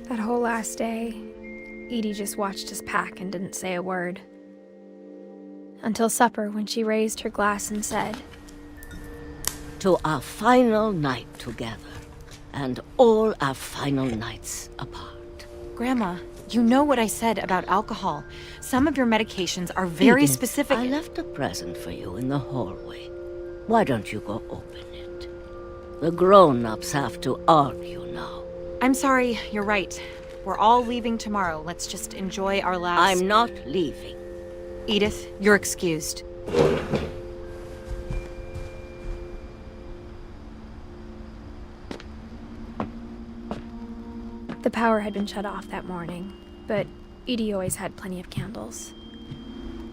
That whole last day, Edie just watched us pack and didn't say a word. Until supper, when she raised her glass and said, "To our final night together, and all our final nights apart. Grandma, you know what I said about alcohol. Some of your medications are very Edith, specific. I left a present for you in the hallway. Why don't you go open it? The grown-ups have to argue now. I'm sorry, you're right. We're all leaving tomorrow. Let's just enjoy our last... I'm not leaving. Edith, you're excused. The power had been shut off that morning, but Edie always had plenty of candles.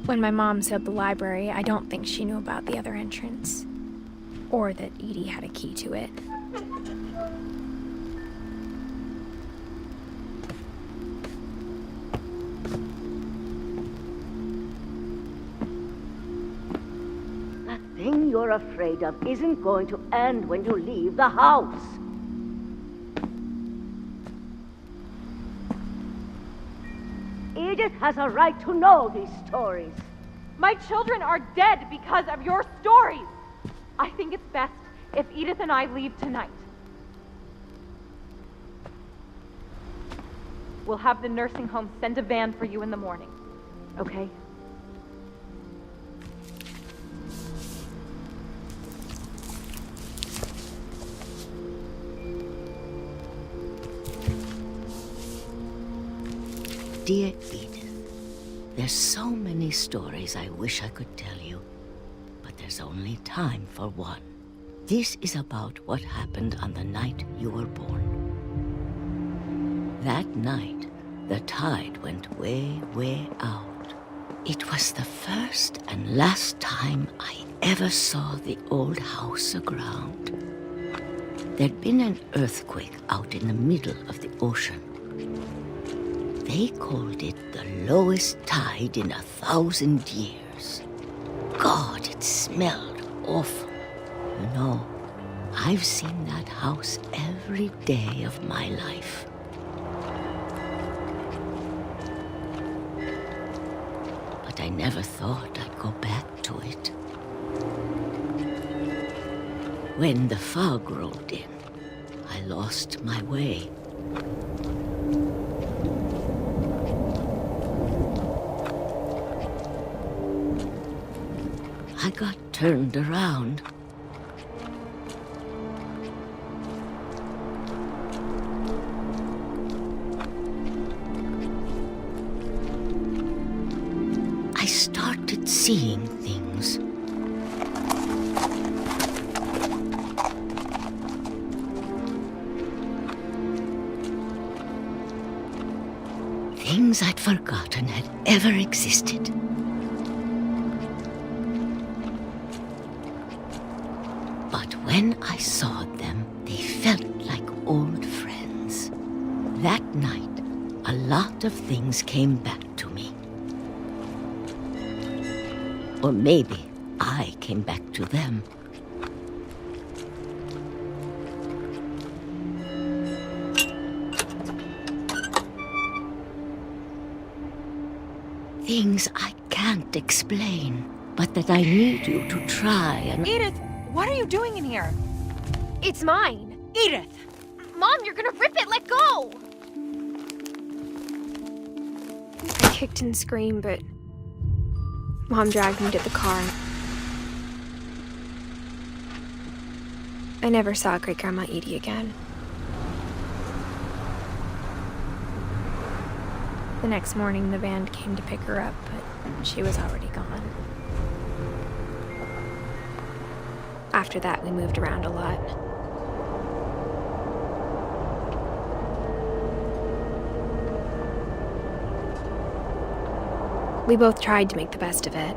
When my mom sealed the library, I don't think she knew about the other entrance, or that Edie had a key to it. That thing you're afraid of isn't going to end when you leave the house. Edith has a right to know these stories. My children are dead because of your stories. I think it's best if Edith and I leave tonight. We'll have the nursing home send a van for you in the morning, okay? Dear Edith, there's so many stories I wish I could tell you, but there's only time for one. This is about what happened on the night you were born. That night, the tide went way, way out. It was the first and last time I ever saw the old house aground. There'd been an earthquake out in the middle of the ocean. They called it the lowest tide in 1,000 years. God, it smelled awful. You know, I've seen that house every day of my life. But I never thought I'd go back to it. When the fog rolled in, I lost my way. I got turned around. I started seeing things. Things I'd forgotten had ever existed. But when I saw them, they felt like old friends. That night, a lot of things came back to me. Or maybe I came back to them. Things I can't explain, but that I need you to try and... Edith, what are you doing in here? It's mine. Edith! Mom, you're gonna rip it! Let go! I kicked and screamed, but Mom dragged me to the car. I never saw Great-Grandma Edie again. The next morning, the van came to pick her up, but she was already gone. After that, we moved around a lot. We both tried to make the best of it.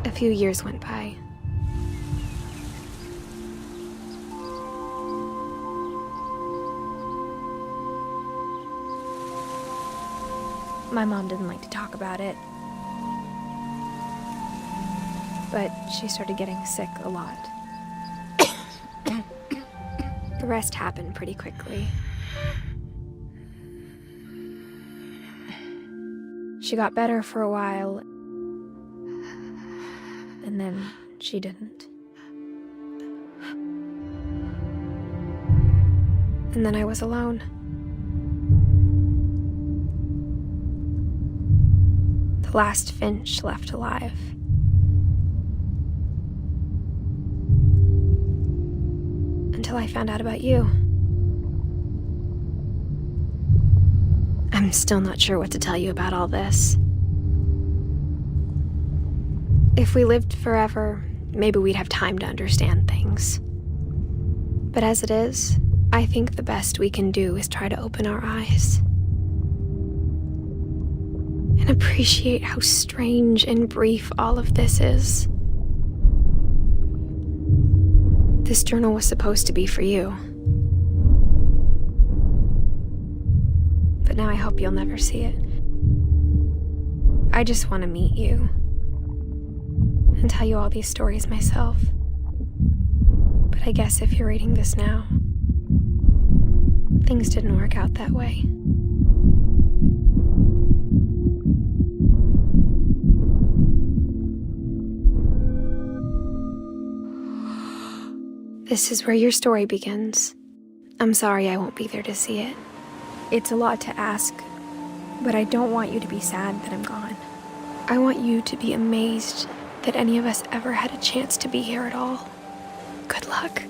A few years went by. My mom didn't like to talk about it, but she started getting sick a lot. The rest happened pretty quickly. She got better for a while, And then she didn't. And then I was alone. The last Finch left alive. Until I found out about you. I'm still not sure what to tell you about all this. If we lived forever, maybe we'd have time to understand things. But as it is, I think the best we can do is try to open our eyes. And appreciate how strange and brief all of this is. This journal was supposed to be for you. But now I hope you'll never see it. I just want to meet you. And tell you all these stories myself. But I guess if you're reading this now, things didn't work out that way. This is where your story begins. I'm sorry I won't be there to see it. It's a lot to ask, but I don't want you to be sad that I'm gone. I want you to be amazed that any of us ever had a chance to be here at all. Good luck.